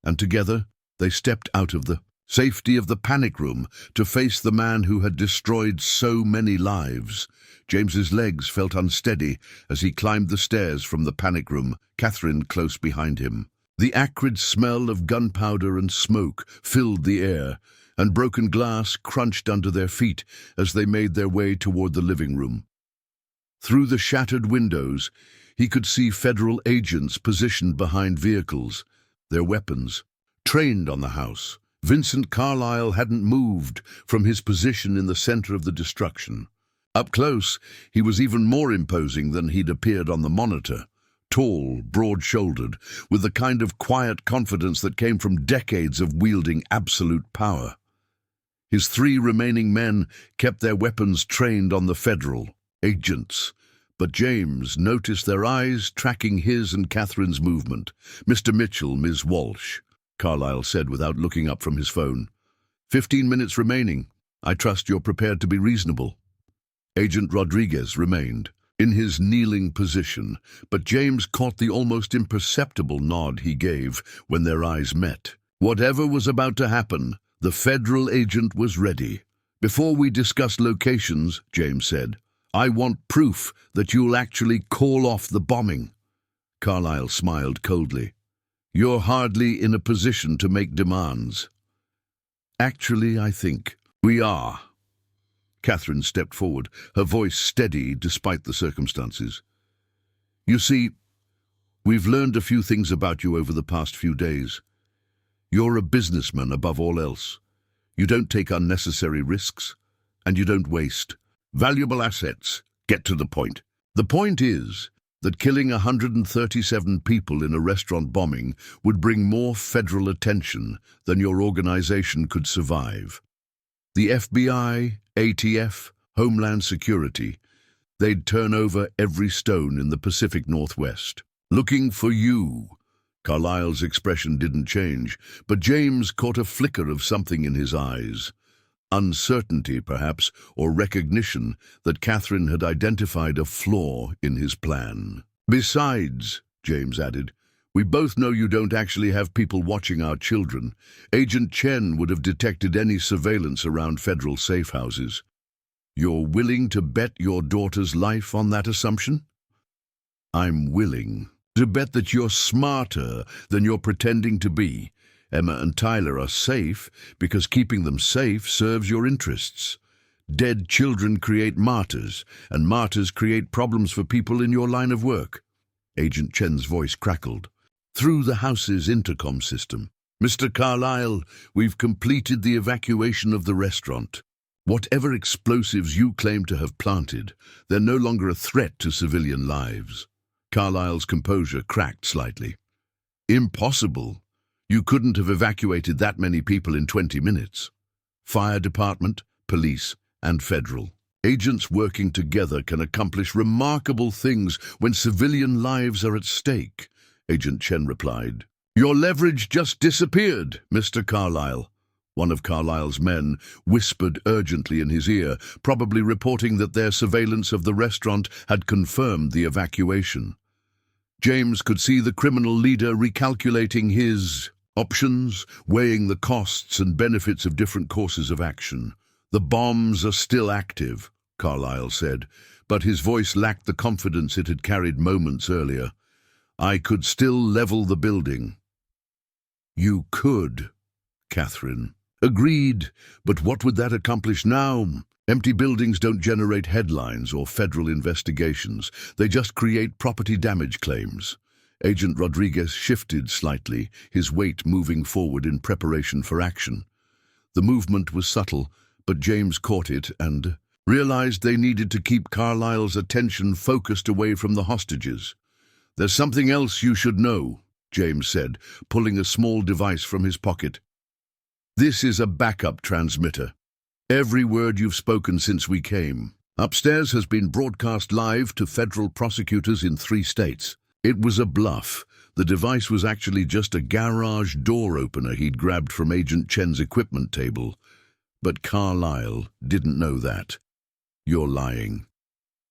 and together they stepped out of the safety of the panic room to face the man who had destroyed so many lives. James's legs felt unsteady as he climbed the stairs from the panic room, Catherine close behind him. The acrid smell of gunpowder and smoke filled the air, and broken glass crunched under their feet as they made their way toward the living room. Through the shattered windows, he could see federal agents positioned behind vehicles, their weapons trained on the house. Vincent Carlyle hadn't moved from his position in the center of the destruction. Up close, he was even more imposing than he'd appeared on the monitor. Tall, broad-shouldered, with the kind of quiet confidence that came from decades of wielding absolute power. His 3 remaining men kept their weapons trained on the federal agents, but James noticed their eyes tracking his and Catherine's movement. "Mr. Mitchell, Ms. Walsh," Carlyle said without looking up from his phone. 15 minutes remaining. I trust you're prepared to be reasonable." Agent Rodriguez remained in his kneeling position, but James caught the almost imperceptible nod he gave when their eyes met. Whatever was about to happen, the federal agent was ready. "Before we discuss locations," James said, "I want proof that you'll actually call off the bombing." Carlyle smiled coldly. "You're hardly in a position to make demands." "Actually, I think we are." Catherine stepped forward, her voice steady despite the circumstances. "You see, we've learned a few things about you over the past few days. You're a businessman above all else. You don't take unnecessary risks, and you don't waste valuable assets. Get to the point. The point is that killing 137 people in a restaurant bombing would bring more federal attention than your organization could survive. The FBI, ATF, Homeland Security, they'd turn over every stone in the Pacific Northwest. Looking for you." Carlyle's expression didn't change, but James caught a flicker of something in his eyes. Uncertainty, perhaps, or recognition that Catherine had identified a flaw in his plan. "Besides," James added, "we both know you don't actually have people watching our children. Agent Chen would have detected any surveillance around federal safe houses. You're willing to bet your daughter's life on that assumption?" "I'm willing to bet that you're smarter than you're pretending to be. Emma and Tyler are safe because keeping them safe serves your interests. Dead children create martyrs, and martyrs create problems for people in your line of work." Agent Chen's voice crackled. Through the house's intercom system, "Mr. Carlyle, we've completed the evacuation of the restaurant. Whatever explosives you claim to have planted, they're no longer a threat to civilian lives." Carlyle's composure cracked slightly. "Impossible. You couldn't have evacuated that many people in 20 minutes. Fire department, police, and federal agents working together can accomplish remarkable things when civilian lives are at stake," Agent Chen replied. "Your leverage just disappeared, Mr. Carlyle." One of Carlyle's men whispered urgently in his ear, probably reporting that their surveillance of the restaurant had confirmed the evacuation. James could see the criminal leader recalculating his options, weighing the costs and benefits of different courses of action. "The bombs are still active," Carlyle said, but his voice lacked the confidence it had carried moments earlier. "I could still level the building." "You could," Catherine agreed, "but what would that accomplish now? Empty buildings don't generate headlines or federal investigations. They just create property damage claims." Agent Rodriguez shifted slightly, his weight moving forward in preparation for action. The movement was subtle, but James caught it and realized they needed to keep Carlyle's attention focused away from the hostages. "There's something else you should know," James said, pulling a small device from his pocket. "This is a backup transmitter. Every word you've spoken since we came upstairs has been broadcast live to federal prosecutors in 3 states. It was a bluff. The device was actually just a garage door opener he'd grabbed from Agent Chen's equipment table. But Carlyle didn't know that." "You're lying."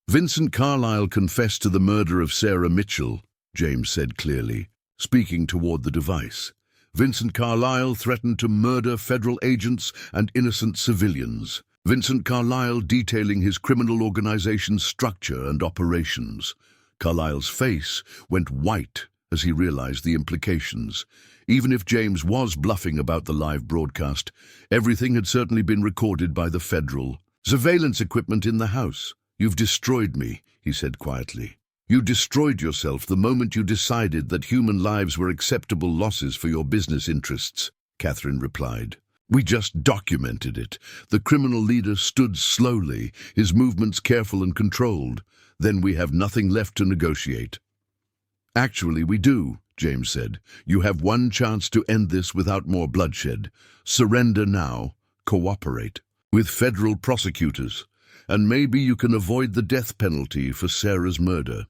"Vincent Carlyle confessed to the murder of Sarah Mitchell," James said clearly, speaking toward the device. "Vincent Carlyle threatened to murder federal agents and innocent civilians. Vincent Carlyle detailing his criminal organization's structure and operations." Carlyle's face went white as he realized the implications. Even if James was bluffing about the live broadcast, everything had certainly been recorded by the federal surveillance equipment in the house. "You've destroyed me," he said quietly. "You destroyed yourself the moment you decided that human lives were acceptable losses for your business interests," Catherine replied. "We just documented it." The criminal leader stood slowly, his movements careful and controlled. "Then we have nothing left to negotiate." "Actually, we do," James said. "You have one chance to end this without more bloodshed. Surrender now. Cooperate with federal prosecutors. And maybe you can avoid the death penalty for Sarah's murder."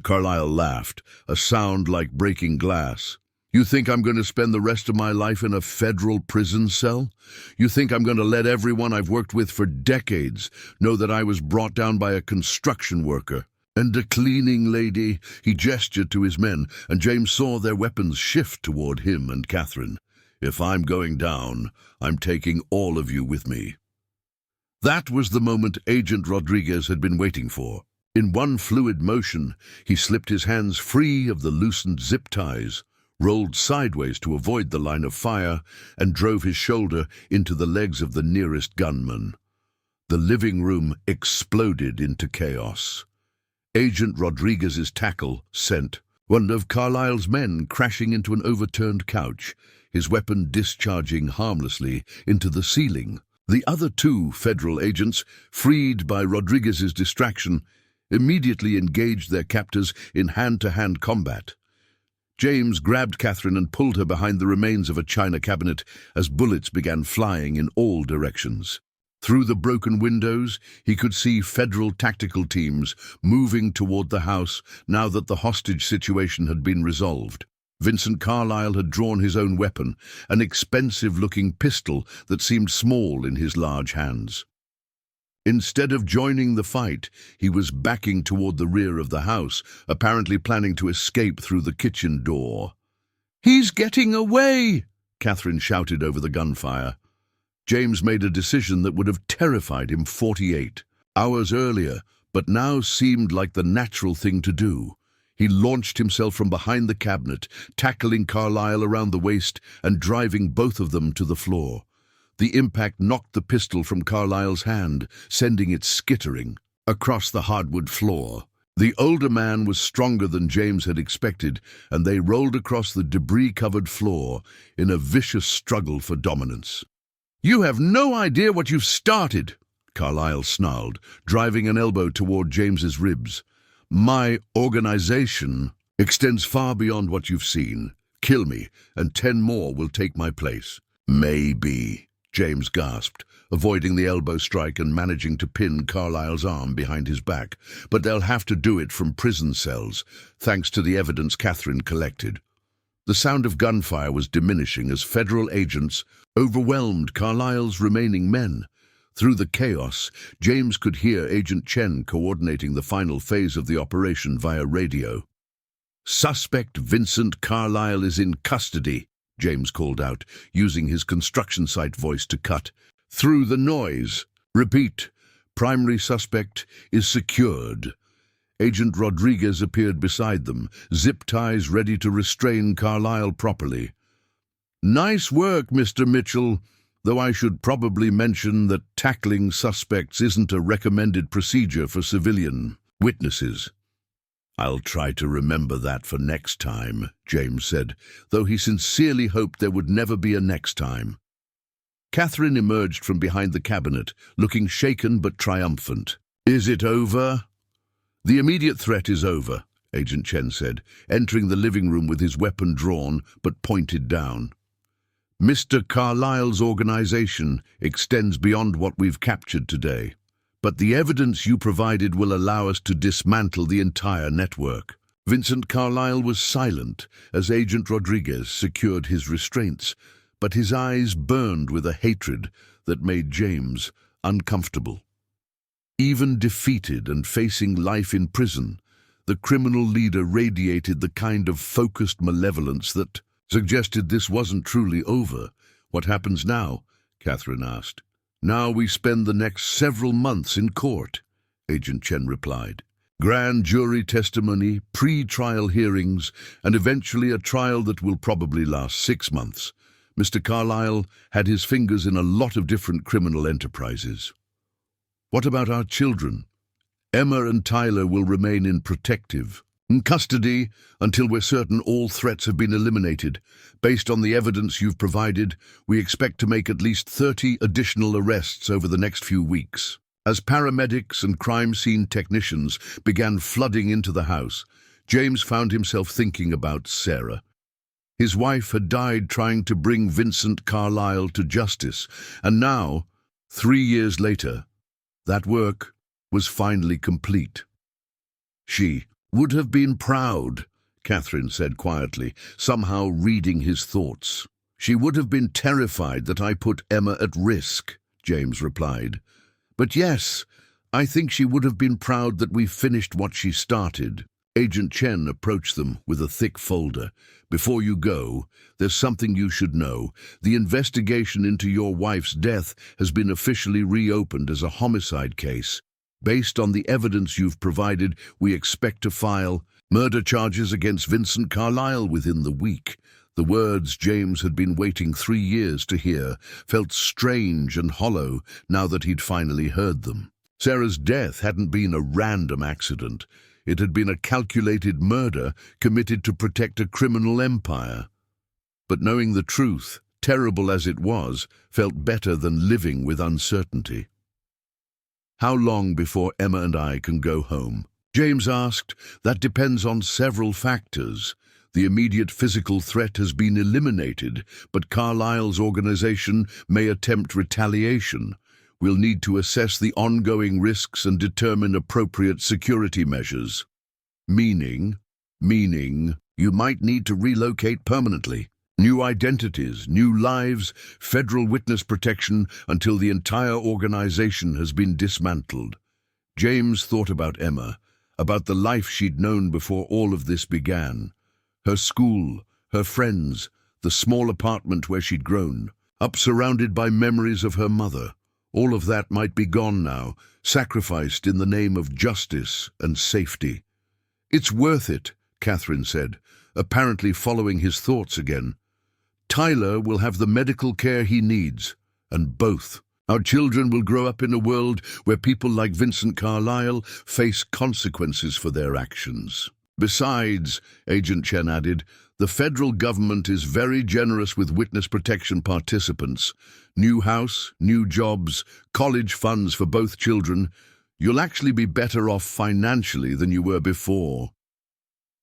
Carlyle laughed, a sound like breaking glass. "You think I'm going to spend the rest of my life in a federal prison cell? You think I'm going to let everyone I've worked with for decades know that I was brought down by a construction worker and a cleaning lady?" He gestured to his men, and James saw their weapons shift toward him and Catherine. "If I'm going down, I'm taking all of you with me." That was the moment Agent Rodriguez had been waiting for. In one fluid motion, he slipped his hands free of the loosened zip ties, rolled sideways to avoid the line of fire, and drove his shoulder into the legs of the nearest gunman. The living room exploded into chaos. Agent Rodriguez's tackle sent one of Carlyle's men crashing into an overturned couch, his weapon discharging harmlessly into the ceiling. The other 2 federal agents, freed by Rodriguez's distraction, immediately engaged their captors in hand-to-hand combat. James grabbed Catherine and pulled her behind the remains of a china cabinet as bullets began flying in all directions. Through the broken windows, he could see federal tactical teams moving toward the house now that the hostage situation had been resolved. Vincent Carlyle had drawn his own weapon, an expensive-looking pistol that seemed small in his large hands. Instead of joining the fight, he was backing toward the rear of the house, apparently planning to escape through the kitchen door. "He's getting away!" Catherine shouted over the gunfire. James made a decision that would have terrified him 48 hours earlier, but now seemed like the natural thing to do. He launched himself from behind the cabinet, tackling Carlyle around the waist and driving both of them to the floor. The impact knocked the pistol from Carlyle's hand, sending it skittering across the hardwood floor. The older man was stronger than James had expected, and they rolled across the debris-covered floor in a vicious struggle for dominance. "You have no idea what you've started," Carlyle snarled, driving an elbow toward James's ribs. "My organization extends far beyond what you've seen. Kill me, and 10 more will take my place." "Maybe," James gasped, avoiding the elbow strike and managing to pin Carlyle's arm behind his back. "But they'll have to do it from prison cells, thanks to the evidence Catherine collected." The sound of gunfire was diminishing as federal agents overwhelmed Carlyle's remaining men. Through the chaos, James could hear Agent Chen coordinating the final phase of the operation via radio. "Suspect Vincent Carlyle is in custody," James called out, using his construction site voice to cut through the noise. "Repeat, primary suspect is secured." Agent Rodriguez appeared beside them, zip ties ready to restrain Carlyle properly. "Nice work, Mr. Mitchell, though I should probably mention that tackling suspects isn't a recommended procedure for civilian witnesses." "I'll try to remember that for next time," James said, though he sincerely hoped there would never be a next time. Catherine emerged from behind the cabinet, looking shaken but triumphant. "Is it over?" "The immediate threat is over," Agent Chen said, entering the living room with his weapon drawn but pointed down. "Mr. Carlyle's organization extends beyond what we've captured today, but the evidence you provided will allow us to dismantle the entire network." Vincent Carlyle was silent as Agent Rodriguez secured his restraints, but his eyes burned with a hatred that made James uncomfortable. Even defeated and facing life in prison, the criminal leader radiated the kind of focused malevolence that suggested this wasn't truly over. "What happens now?" Catherine asked. "Now we spend the next several months in court," Agent Chen replied. "Grand jury testimony, pre-trial hearings, and eventually a trial that will probably last 6 months. Mr. Carlyle had his fingers in a lot of different criminal enterprises." "What about our children?" "Emma and Tyler will remain in protective custody until we're certain all threats have been eliminated. Based on the evidence you've provided, we expect to make at least 30 additional arrests over the next few weeks." As paramedics and crime scene technicians began flooding into the house, James found himself thinking about Sarah. His wife had died trying to bring Vincent Carlyle to justice, and now, 3 years later, that work was finally complete. "She would have been proud," Catherine said quietly, somehow reading his thoughts. "She would have been terrified that I put Emma at risk," James replied. "But yes, I think she would have been proud that we finished what she started." Agent Chen approached them with a thick folder. "Before you go, there's something you should know. The investigation into your wife's death has been officially reopened as a homicide case. Based on the evidence you've provided, we expect to file murder charges against Vincent Carlyle within the week." The words James had been waiting 3 years to hear felt strange and hollow now that he'd finally heard them. Sarah's death hadn't been a random accident. It had been a calculated murder committed to protect a criminal empire. But knowing the truth, terrible as it was, felt better than living with uncertainty. "How long before Emma and I can go home?" James asked. "That depends on several factors. The immediate physical threat has been eliminated, but Carlyle's organization may attempt retaliation. We'll need to assess the ongoing risks and determine appropriate security measures." Meaning, You might need to relocate permanently. New identities, new lives, federal witness protection until the entire organization has been dismantled. James thought about Emma, about the life she'd known before all of this began. Her school, her friends, the small apartment where she'd grown, up surrounded by memories of her mother. All of that might be gone now, sacrificed in the name of justice and safety. "It's worth it," Catherine said, apparently following his thoughts again. "Tyler will have the medical care he needs, and both. Our children will grow up in a world where people like Vincent Carlisle face consequences for their actions." Besides, Agent Chen added, the federal government is very generous with witness protection participants. New house, new jobs, college funds for both children. You'll actually be better off financially than you were before.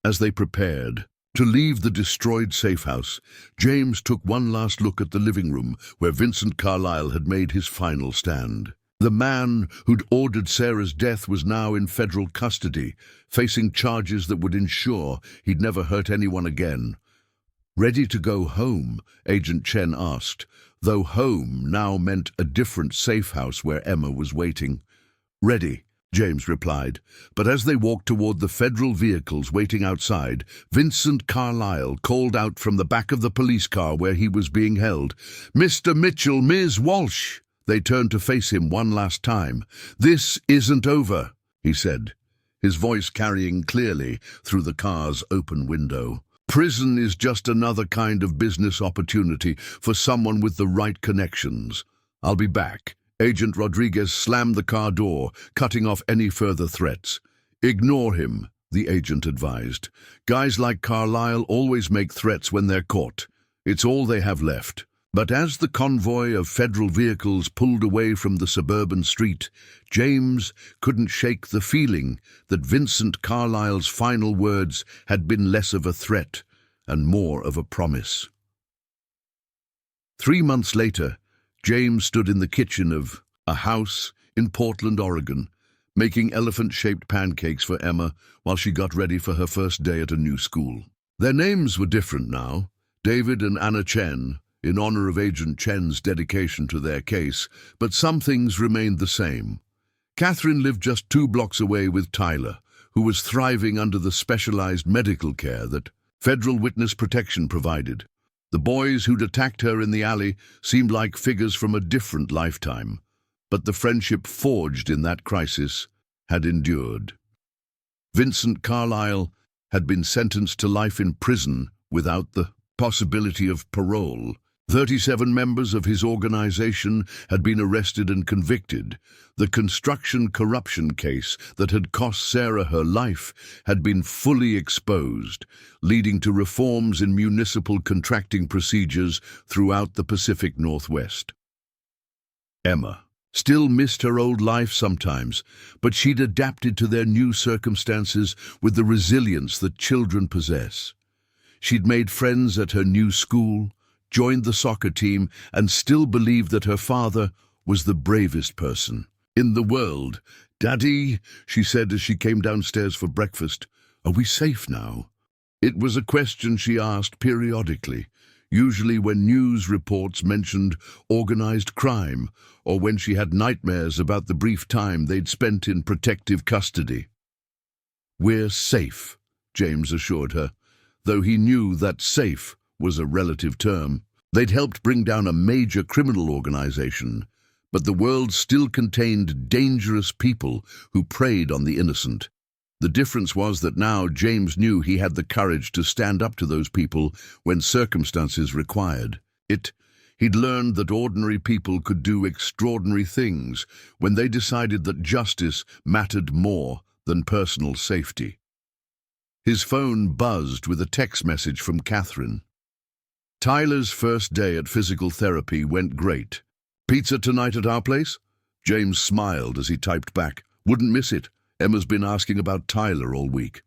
As they prepared to leave the destroyed safe house, James took one last look at the living room where Vincent Carlisle had made his final stand. The man who'd ordered Sarah's death was now in federal custody, facing charges that would ensure he'd never hurt anyone again. "Ready to go home?" Agent Chen asked, though home now meant a different safe house where Emma was waiting. "Ready," James replied, but as they walked toward the federal vehicles waiting outside, Vincent Carlisle called out from the back of the police car where he was being held, "Mr. Mitchell, Ms. Walsh!" They turned to face him one last time. "This isn't over," he said, his voice carrying clearly through the car's open window. "Prison is just another kind of business opportunity for someone with the right connections. I'll be back." Agent Rodriguez slammed the car door, cutting off any further threats. "Ignore him," the agent advised. "Guys like Carlisle always make threats when they're caught. It's all they have left." But as the convoy of federal vehicles pulled away from the suburban street, James couldn't shake the feeling that Vincent Carlisle's final words had been less of a threat and more of a promise. 3 months later, James stood in the kitchen of a house in Portland, Oregon, making elephant-shaped pancakes for Emma while she got ready for her first day at a new school. Their names were different now, David and Anna Chen, in honor of Agent Chen's dedication to their case, but some things remained the same. Catherine lived just 2 blocks away with Tyler, who was thriving under the specialized medical care that federal witness protection provided. The boys who'd attacked her in the alley seemed like figures from a different lifetime, but the friendship forged in that crisis had endured. Vincent Carlisle had been sentenced to life in prison without the possibility of parole. 37 members of his organization had been arrested and convicted. The construction corruption case that had cost Sarah her life had been fully exposed, leading to reforms in municipal contracting procedures throughout the Pacific Northwest. Emma still missed her old life sometimes, but she'd adapted to their new circumstances with the resilience that children possess. She'd made friends at her new school, joined the soccer team, and still believed that her father was the bravest person in the world. "Daddy," she said as she came downstairs for breakfast, "are we safe now?" It was a question she asked periodically, usually when news reports mentioned organized crime or when she had nightmares about the brief time they'd spent in protective custody. "We're safe," James assured her, though he knew that safe was a relative term. They'd helped bring down a major criminal organization, but the world still contained dangerous people who preyed on the innocent. The difference was that now James knew he had the courage to stand up to those people when circumstances required it. He'd learned that ordinary people could do extraordinary things when they decided that justice mattered more than personal safety. His phone buzzed with a text message from Catherine. "Tyler's first day at physical therapy went great. Pizza tonight at our place?" James smiled as he typed back, "Wouldn't miss it. Emma's been asking about Tyler all week."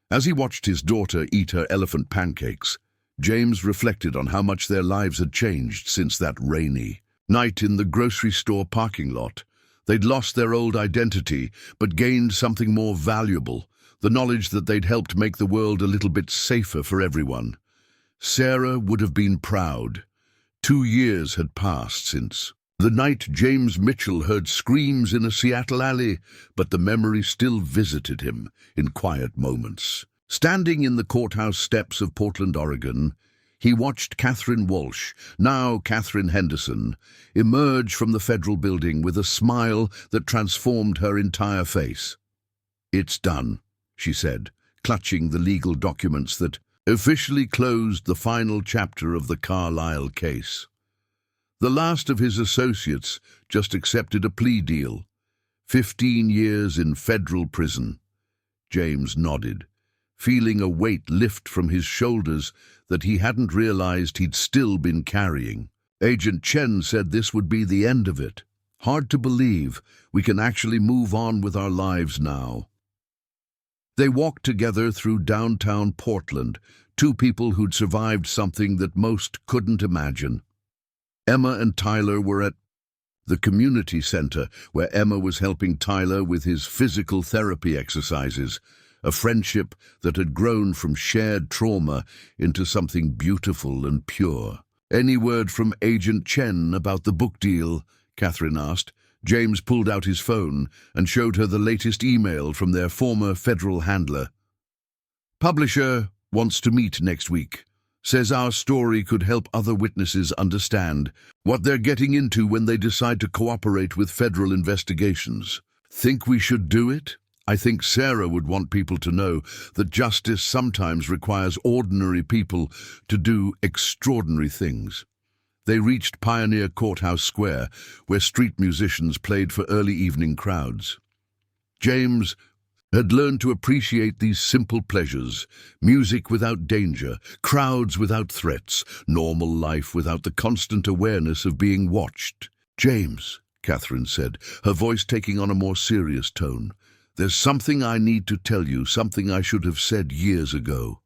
As he watched his daughter eat her elephant pancakes, James reflected on how much their lives had changed since that rainy night in the grocery store parking lot. They'd lost their old identity, but gained something more valuable, the knowledge that they'd helped make the world a little bit safer for everyone. Sarah would have been proud. 2 years had passed since the night James Mitchell heard screams in a Seattle alley, but the memory still visited him in quiet moments. Standing in the courthouse steps of Portland, Oregon, he watched Catherine Walsh, now Catherine Henderson, emerge from the federal building with a smile that transformed her entire face. "It's done," she said, clutching the legal documents that officially closed the final chapter of the Carlisle case. The last of his associates just accepted a plea deal, 15 years in federal prison. James nodded, feeling a weight lift from his shoulders that he hadn't realized he'd still been carrying. Agent Chen said this would be the end of it. Hard to believe we can actually move on with our lives now. They walked together through downtown Portland, two people who'd survived something that most couldn't imagine. Emma and Tyler were at the community center, where Emma was helping Tyler with his physical therapy exercises, a friendship that had grown from shared trauma into something beautiful and pure. "Any word from Agent Chen about the book deal?" Catherine asked. James pulled out his phone and showed her the latest email from their former federal handler. "Publisher wants to meet next week. Says our story could help other witnesses understand what they're getting into when they decide to cooperate with federal investigations. Think we should do it? I think Sarah would want people to know that justice sometimes requires ordinary people to do extraordinary things." They reached Pioneer Courthouse Square, where street musicians played for early evening crowds. James had learned to appreciate these simple pleasures: music without danger, crowds without threats, normal life without the constant awareness of being watched. "James," Catherine said, her voice taking on a more serious tone, "there's something I need to tell you, something I should have said years ago."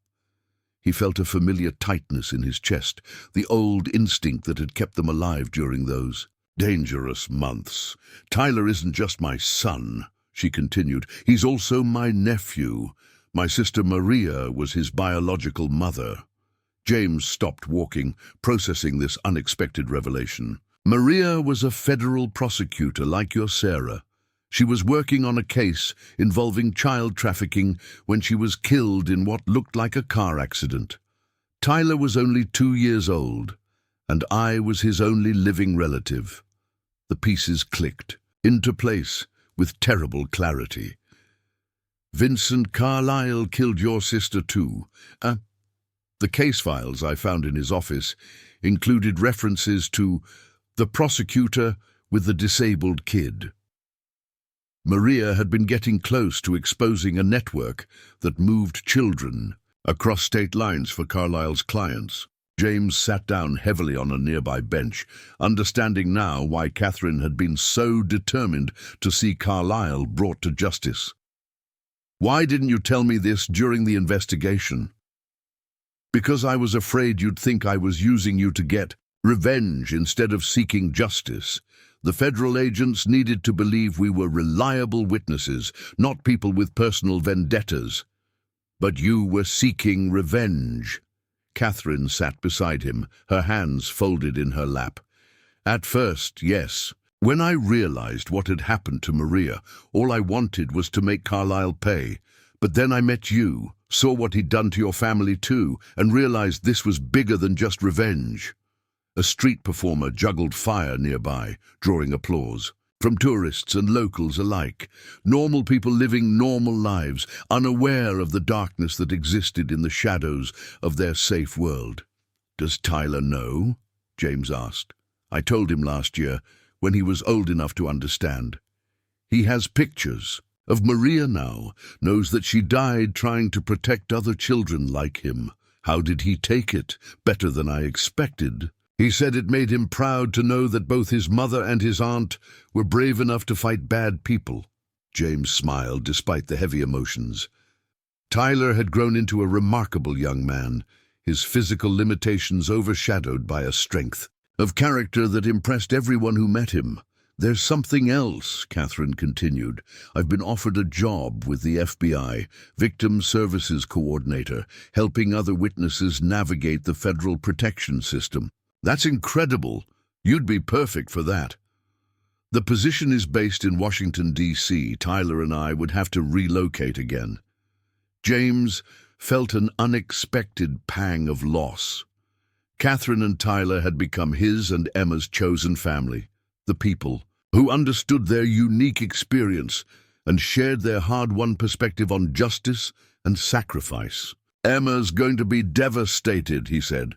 He felt a familiar tightness in his chest, the old instinct that had kept them alive during those dangerous months. "Tyler isn't just my son," she continued. "He's also my nephew. My sister Maria was his biological mother." James stopped walking, processing this unexpected revelation. "Maria was a federal prosecutor like your Sarah. She was working on a case involving child trafficking when she was killed in what looked like a car accident. Tyler was only 2 years old, and I was his only living relative." The pieces clicked into place with terrible clarity. "Vincent Carlisle killed your sister too." The case files I found in his office included references to the prosecutor with the disabled kid. Maria had been getting close to exposing a network that moved children across state lines for Carlisle's clients. James sat down heavily on a nearby bench, understanding now why Catherine had been so determined to see Carlisle brought to justice. "Why didn't you tell me this during the investigation?" "Because I was afraid you'd think I was using you to get revenge instead of seeking justice. The federal agents needed to believe we were reliable witnesses, not people with personal vendettas. But you were seeking revenge." Catherine sat beside him, her hands folded in her lap. "At first, yes. When I realized what had happened to Maria, all I wanted was to make Carlisle pay. But then I met you, saw what he'd done to your family too, and realized this was bigger than just revenge." A street performer juggled fire nearby, drawing applause from tourists and locals alike. Normal people living normal lives, unaware of the darkness that existed in the shadows of their safe world. "Does Tyler know?" James asked. "I told him last year, when he was old enough to understand. He has pictures of Maria now, knows that she died trying to protect other children like him. How did he take it? Better than I expected. He said it made him proud to know that both his mother and his aunt were brave enough to fight bad people." James smiled despite the heavy emotions. Tyler had grown into a remarkable young man, his physical limitations overshadowed by a strength of character that impressed everyone who met him. There's something else, Catherine continued. I've been offered a job with the FBI, Victim Services Coordinator, helping other witnesses navigate the federal protection system. That's incredible. You'd be perfect for that. The position is based in Washington, D.C. Tyler and I would have to relocate again. James felt an unexpected pang of loss. Catherine and Tyler had become his and Emma's chosen family, the people who understood their unique experience and shared their hard-won perspective on justice and sacrifice. Emma's going to be devastated, he said.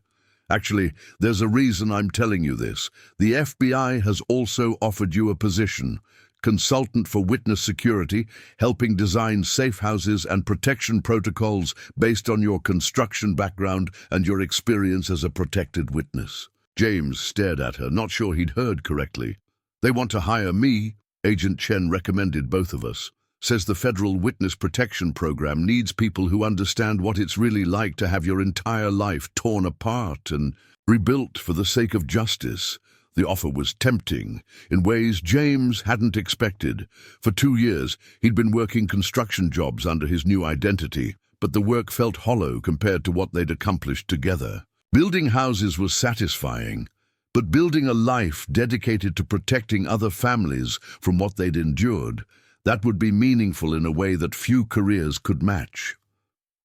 Actually, there's a reason I'm telling you this. The FBI has also offered you a position, consultant for witness security, helping design safe houses and protection protocols based on your construction background and your experience as a protected witness. James stared at her, not sure he'd heard correctly. They want to hire me. Agent Chen recommended both of us. Says the Federal Witness Protection Program needs people who understand what it's really like to have your entire life torn apart and rebuilt for the sake of justice. The offer was tempting in ways James hadn't expected. For 2 years, he'd been working construction jobs under his new identity, but the work felt hollow compared to what they'd accomplished together. Building houses was satisfying, but building a life dedicated to protecting other families from what they'd endured, that would be meaningful in a way that few careers could match.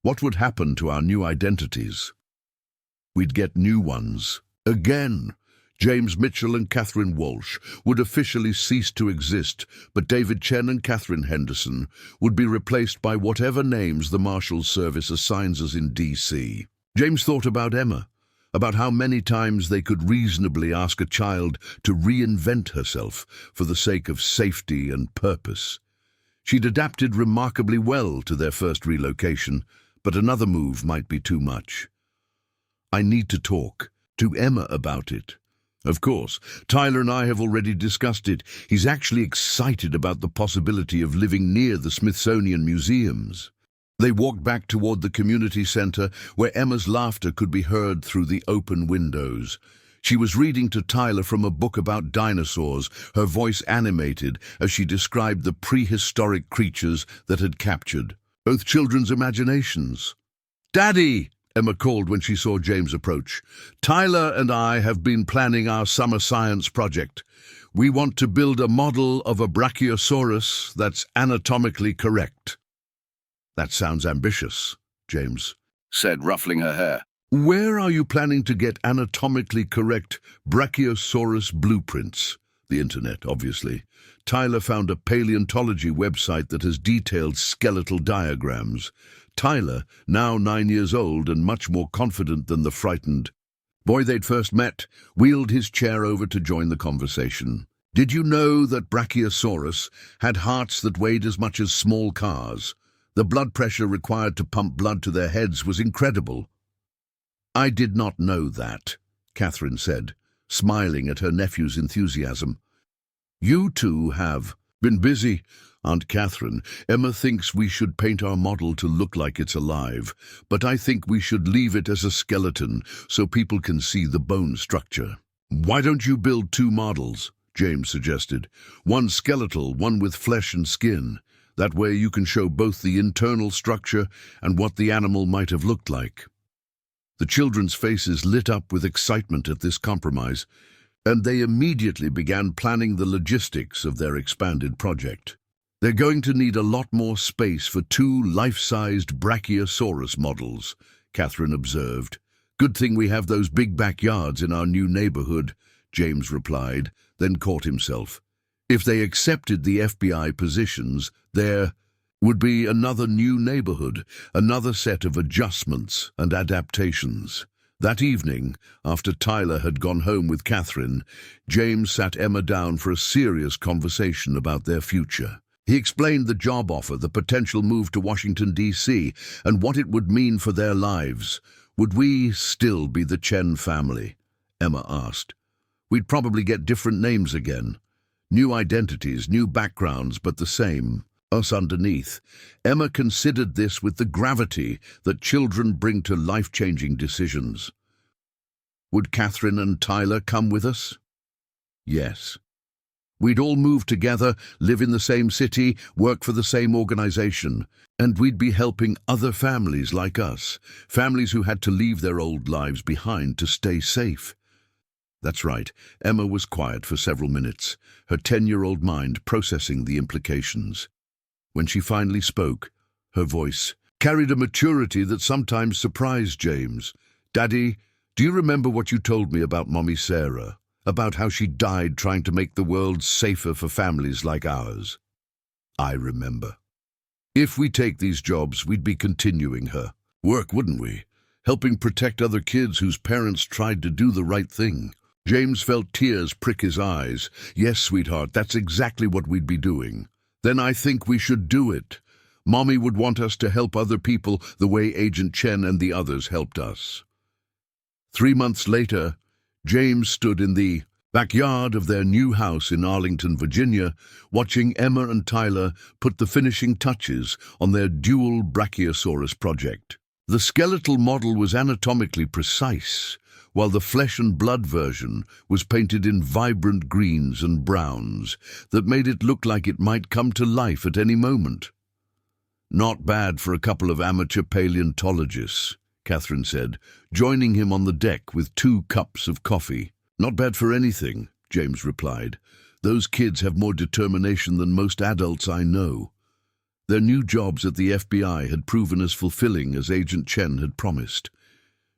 What would happen to our new identities? We'd get new ones. Again, James Mitchell and Catherine Walsh would officially cease to exist, but David Chen and Catherine Henderson would be replaced by whatever names the Marshals Service assigns us in D.C. James thought about Emma, about how many times they could reasonably ask a child to reinvent herself for the sake of safety and purpose. She'd adapted remarkably well to their first relocation, but another move might be too much. I need to talk to Emma about it. Of course, Tyler and I have already discussed it. He's actually excited about the possibility of living near the Smithsonian museums. They walked back toward the community center, where Emma's laughter could be heard through the open windows. She was reading to Tyler from a book about dinosaurs, her voice animated as she described the prehistoric creatures that had captured both children's imaginations. "Daddy!" Emma called when she saw James approach. "Tyler and I have been planning our summer science project. We want to build a model of a brachiosaurus that's anatomically correct." "That sounds ambitious," James said, ruffling her hair. "Where are you planning to get anatomically correct brachiosaurus blueprints?" The internet, obviously. Tyler found a paleontology website that has detailed skeletal diagrams. Tyler, now 9 years old and much more confident than the frightened boy they'd first met, wheeled his chair over to join the conversation. "Did you know that Brachiosaurus had hearts that weighed as much as small cars? The blood pressure required to pump blood to their heads was incredible." "I did not know that," Catherine said, smiling at her nephew's enthusiasm. "You two have been busy, Aunt Catherine. Emma thinks we should paint our model to look like it's alive, but I think we should leave it as a skeleton so people can see the bone structure." "Why don't you build 2 models?" James suggested. "One skeletal, one with flesh and skin. That way you can show both the internal structure and what the animal might have looked like." The children's faces lit up with excitement at this compromise, and they immediately began planning the logistics of their expanded project. "They're going to need a lot more space for 2 life-sized Brachiosaurus models," Catherine observed. "Good thing we have those big backyards in our new neighborhood," James replied, then caught himself. If they accepted the FBI positions, there would be another new neighborhood, another set of adjustments and adaptations. That evening, after Tyler had gone home with Catherine, James sat Emma down for a serious conversation about their future. He explained the job offer, the potential move to Washington, D.C., and what it would mean for their lives. "Would we still be the Chen family?" Emma asked. "We'd probably get different names again. New identities, new backgrounds, but the same. Us underneath." Emma considered this with the gravity that children bring to life-changing decisions. "Would Catherine and Tyler come with us?" "Yes." We'd all move together, live in the same city, work for the same organization, and we'd be helping other families like us, families who had to leave their old lives behind to stay safe. That's right. Emma was quiet for several minutes, her 10-year-old mind processing the implications. When she finally spoke, her voice carried a maturity that sometimes surprised James. "Daddy, do you remember what you told me about Mommy Sarah? About how she died trying to make the world safer for families like ours?" "I remember. If we take these jobs, we'd be continuing her work, wouldn't we? Helping protect other kids whose parents tried to do the right thing." James felt tears prick his eyes. "Yes, sweetheart, that's exactly what we'd be doing." "Then I think we should do it. Mommy would want us to help other people the way Agent Chen and the others helped us." 3 months later, James stood in the backyard of their new house in Arlington, Virginia, watching Emma and Tyler put the finishing touches on their dual Brachiosaurus project. The skeletal model was anatomically precise, while the flesh and blood version was painted in vibrant greens and browns that made it look like it might come to life at any moment. "Not bad for a couple of amateur paleontologists," Catherine said, joining him on the deck with 2 cups of coffee. "Not bad for anything," James replied. "Those kids have more determination than most adults I know." Their new jobs at the FBI had proven as fulfilling as Agent Chen had promised.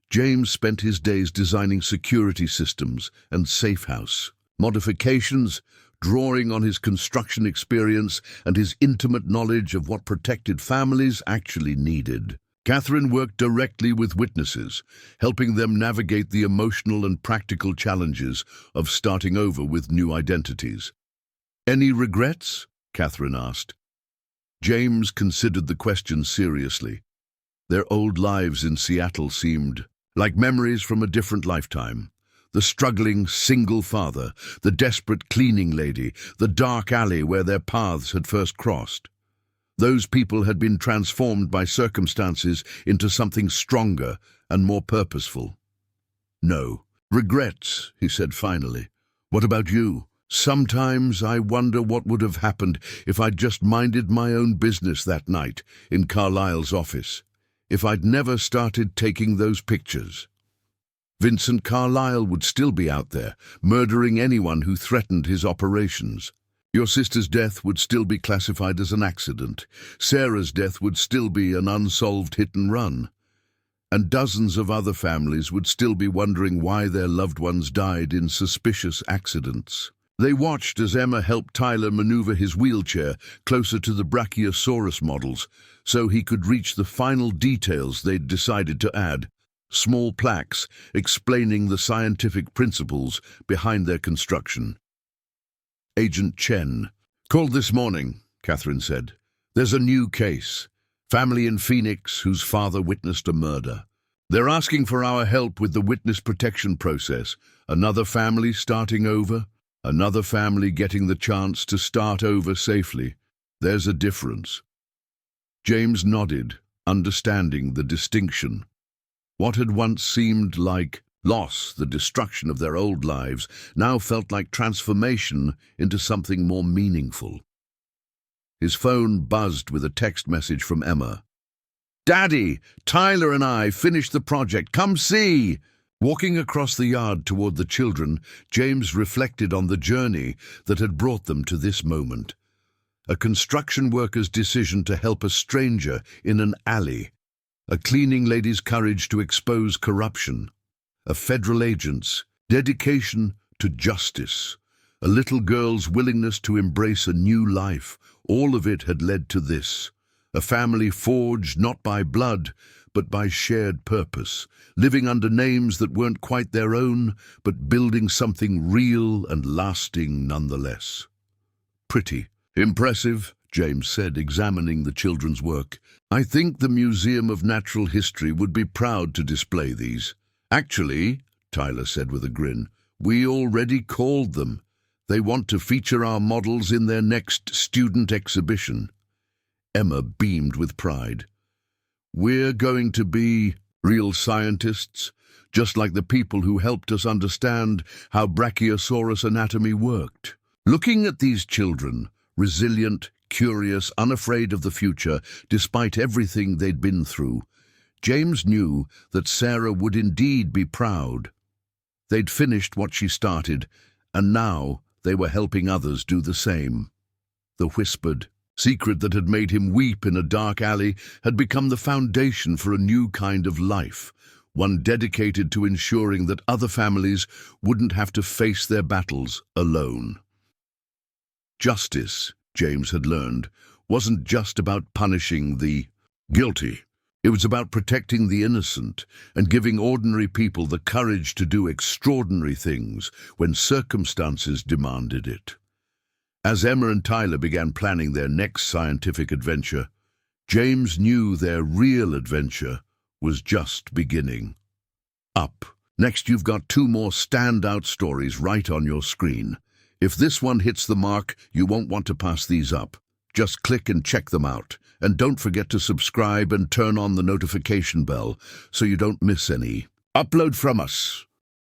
James spent his days designing security systems and safe house modifications, drawing on his construction experience and his intimate knowledge of what protected families actually needed. Catherine worked directly with witnesses, helping them navigate the emotional and practical challenges of starting over with new identities. "Any regrets?" Catherine asked. James considered the question seriously. Their old lives in Seattle seemed like memories from a different lifetime. The struggling single father, the desperate cleaning lady, the dark alley where their paths had first crossed. Those people had been transformed by circumstances into something stronger and more purposeful. "No regrets," he said finally. "What about you?" "Sometimes I wonder what would have happened if I'd just minded my own business that night in Carlisle's office. If I'd never started taking those pictures. Vincent Carlisle would still be out there, murdering anyone who threatened his operations. Your sister's death would still be classified as an accident. Sarah's death would still be an unsolved hit and run. And dozens of other families would still be wondering why their loved ones died in suspicious accidents." They watched as Emma helped Tyler maneuver his wheelchair closer to the Brachiosaurus models so he could reach the final details they'd decided to add, small plaques explaining the scientific principles behind their construction. "Agent Chen called this morning," Catherine said. "There's a new case. Family in Phoenix whose father witnessed a murder. They're asking for our help with the witness protection process. Another family starting over. Another family getting the chance to start over safely. There's a difference." James nodded, understanding the distinction. What had once seemed like loss, the destruction of their old lives, now felt like transformation into something more meaningful. His phone buzzed with a text message from Emma. "Daddy, Tyler and I finished the project. Come see!" Walking across the yard toward the children, James reflected on the journey that had brought them to this moment. A construction worker's decision to help a stranger in an alley. A cleaning lady's courage to expose corruption. A federal agent's dedication to justice. A little girl's willingness to embrace a new life. All of it had led to this. A family forged not by blood, but by shared purpose, living under names that weren't quite their own, but building something real and lasting nonetheless. "Pretty impressive," James said, examining the children's work. "I think the Museum of Natural History would be proud to display these." "Actually," Tyler said with a grin, "we already called them. They want to feature our models in their next student exhibition." Emma beamed with pride. "We're going to be real scientists, just like the people who helped us understand how Brachiosaurus anatomy worked." Looking at these children, resilient, curious, unafraid of the future, despite everything they'd been through, James knew that Sarah would indeed be proud. They'd finished what she started, and now they were helping others do the same. The whispered secret that had made him weep in a dark alley had become the foundation for a new kind of life, one dedicated to ensuring that other families wouldn't have to face their battles alone. Justice, James had learned, wasn't just about punishing the guilty. It was about protecting the innocent and giving ordinary people the courage to do extraordinary things when circumstances demanded it. As Emma and Tyler began planning their next scientific adventure, James knew their real adventure was just beginning. Up next, you've got two more standout stories right on your screen. If this one hits the mark, you won't want to pass these up. Just click and check them out. And don't forget to subscribe and turn on the notification bell so you don't miss any upload from us.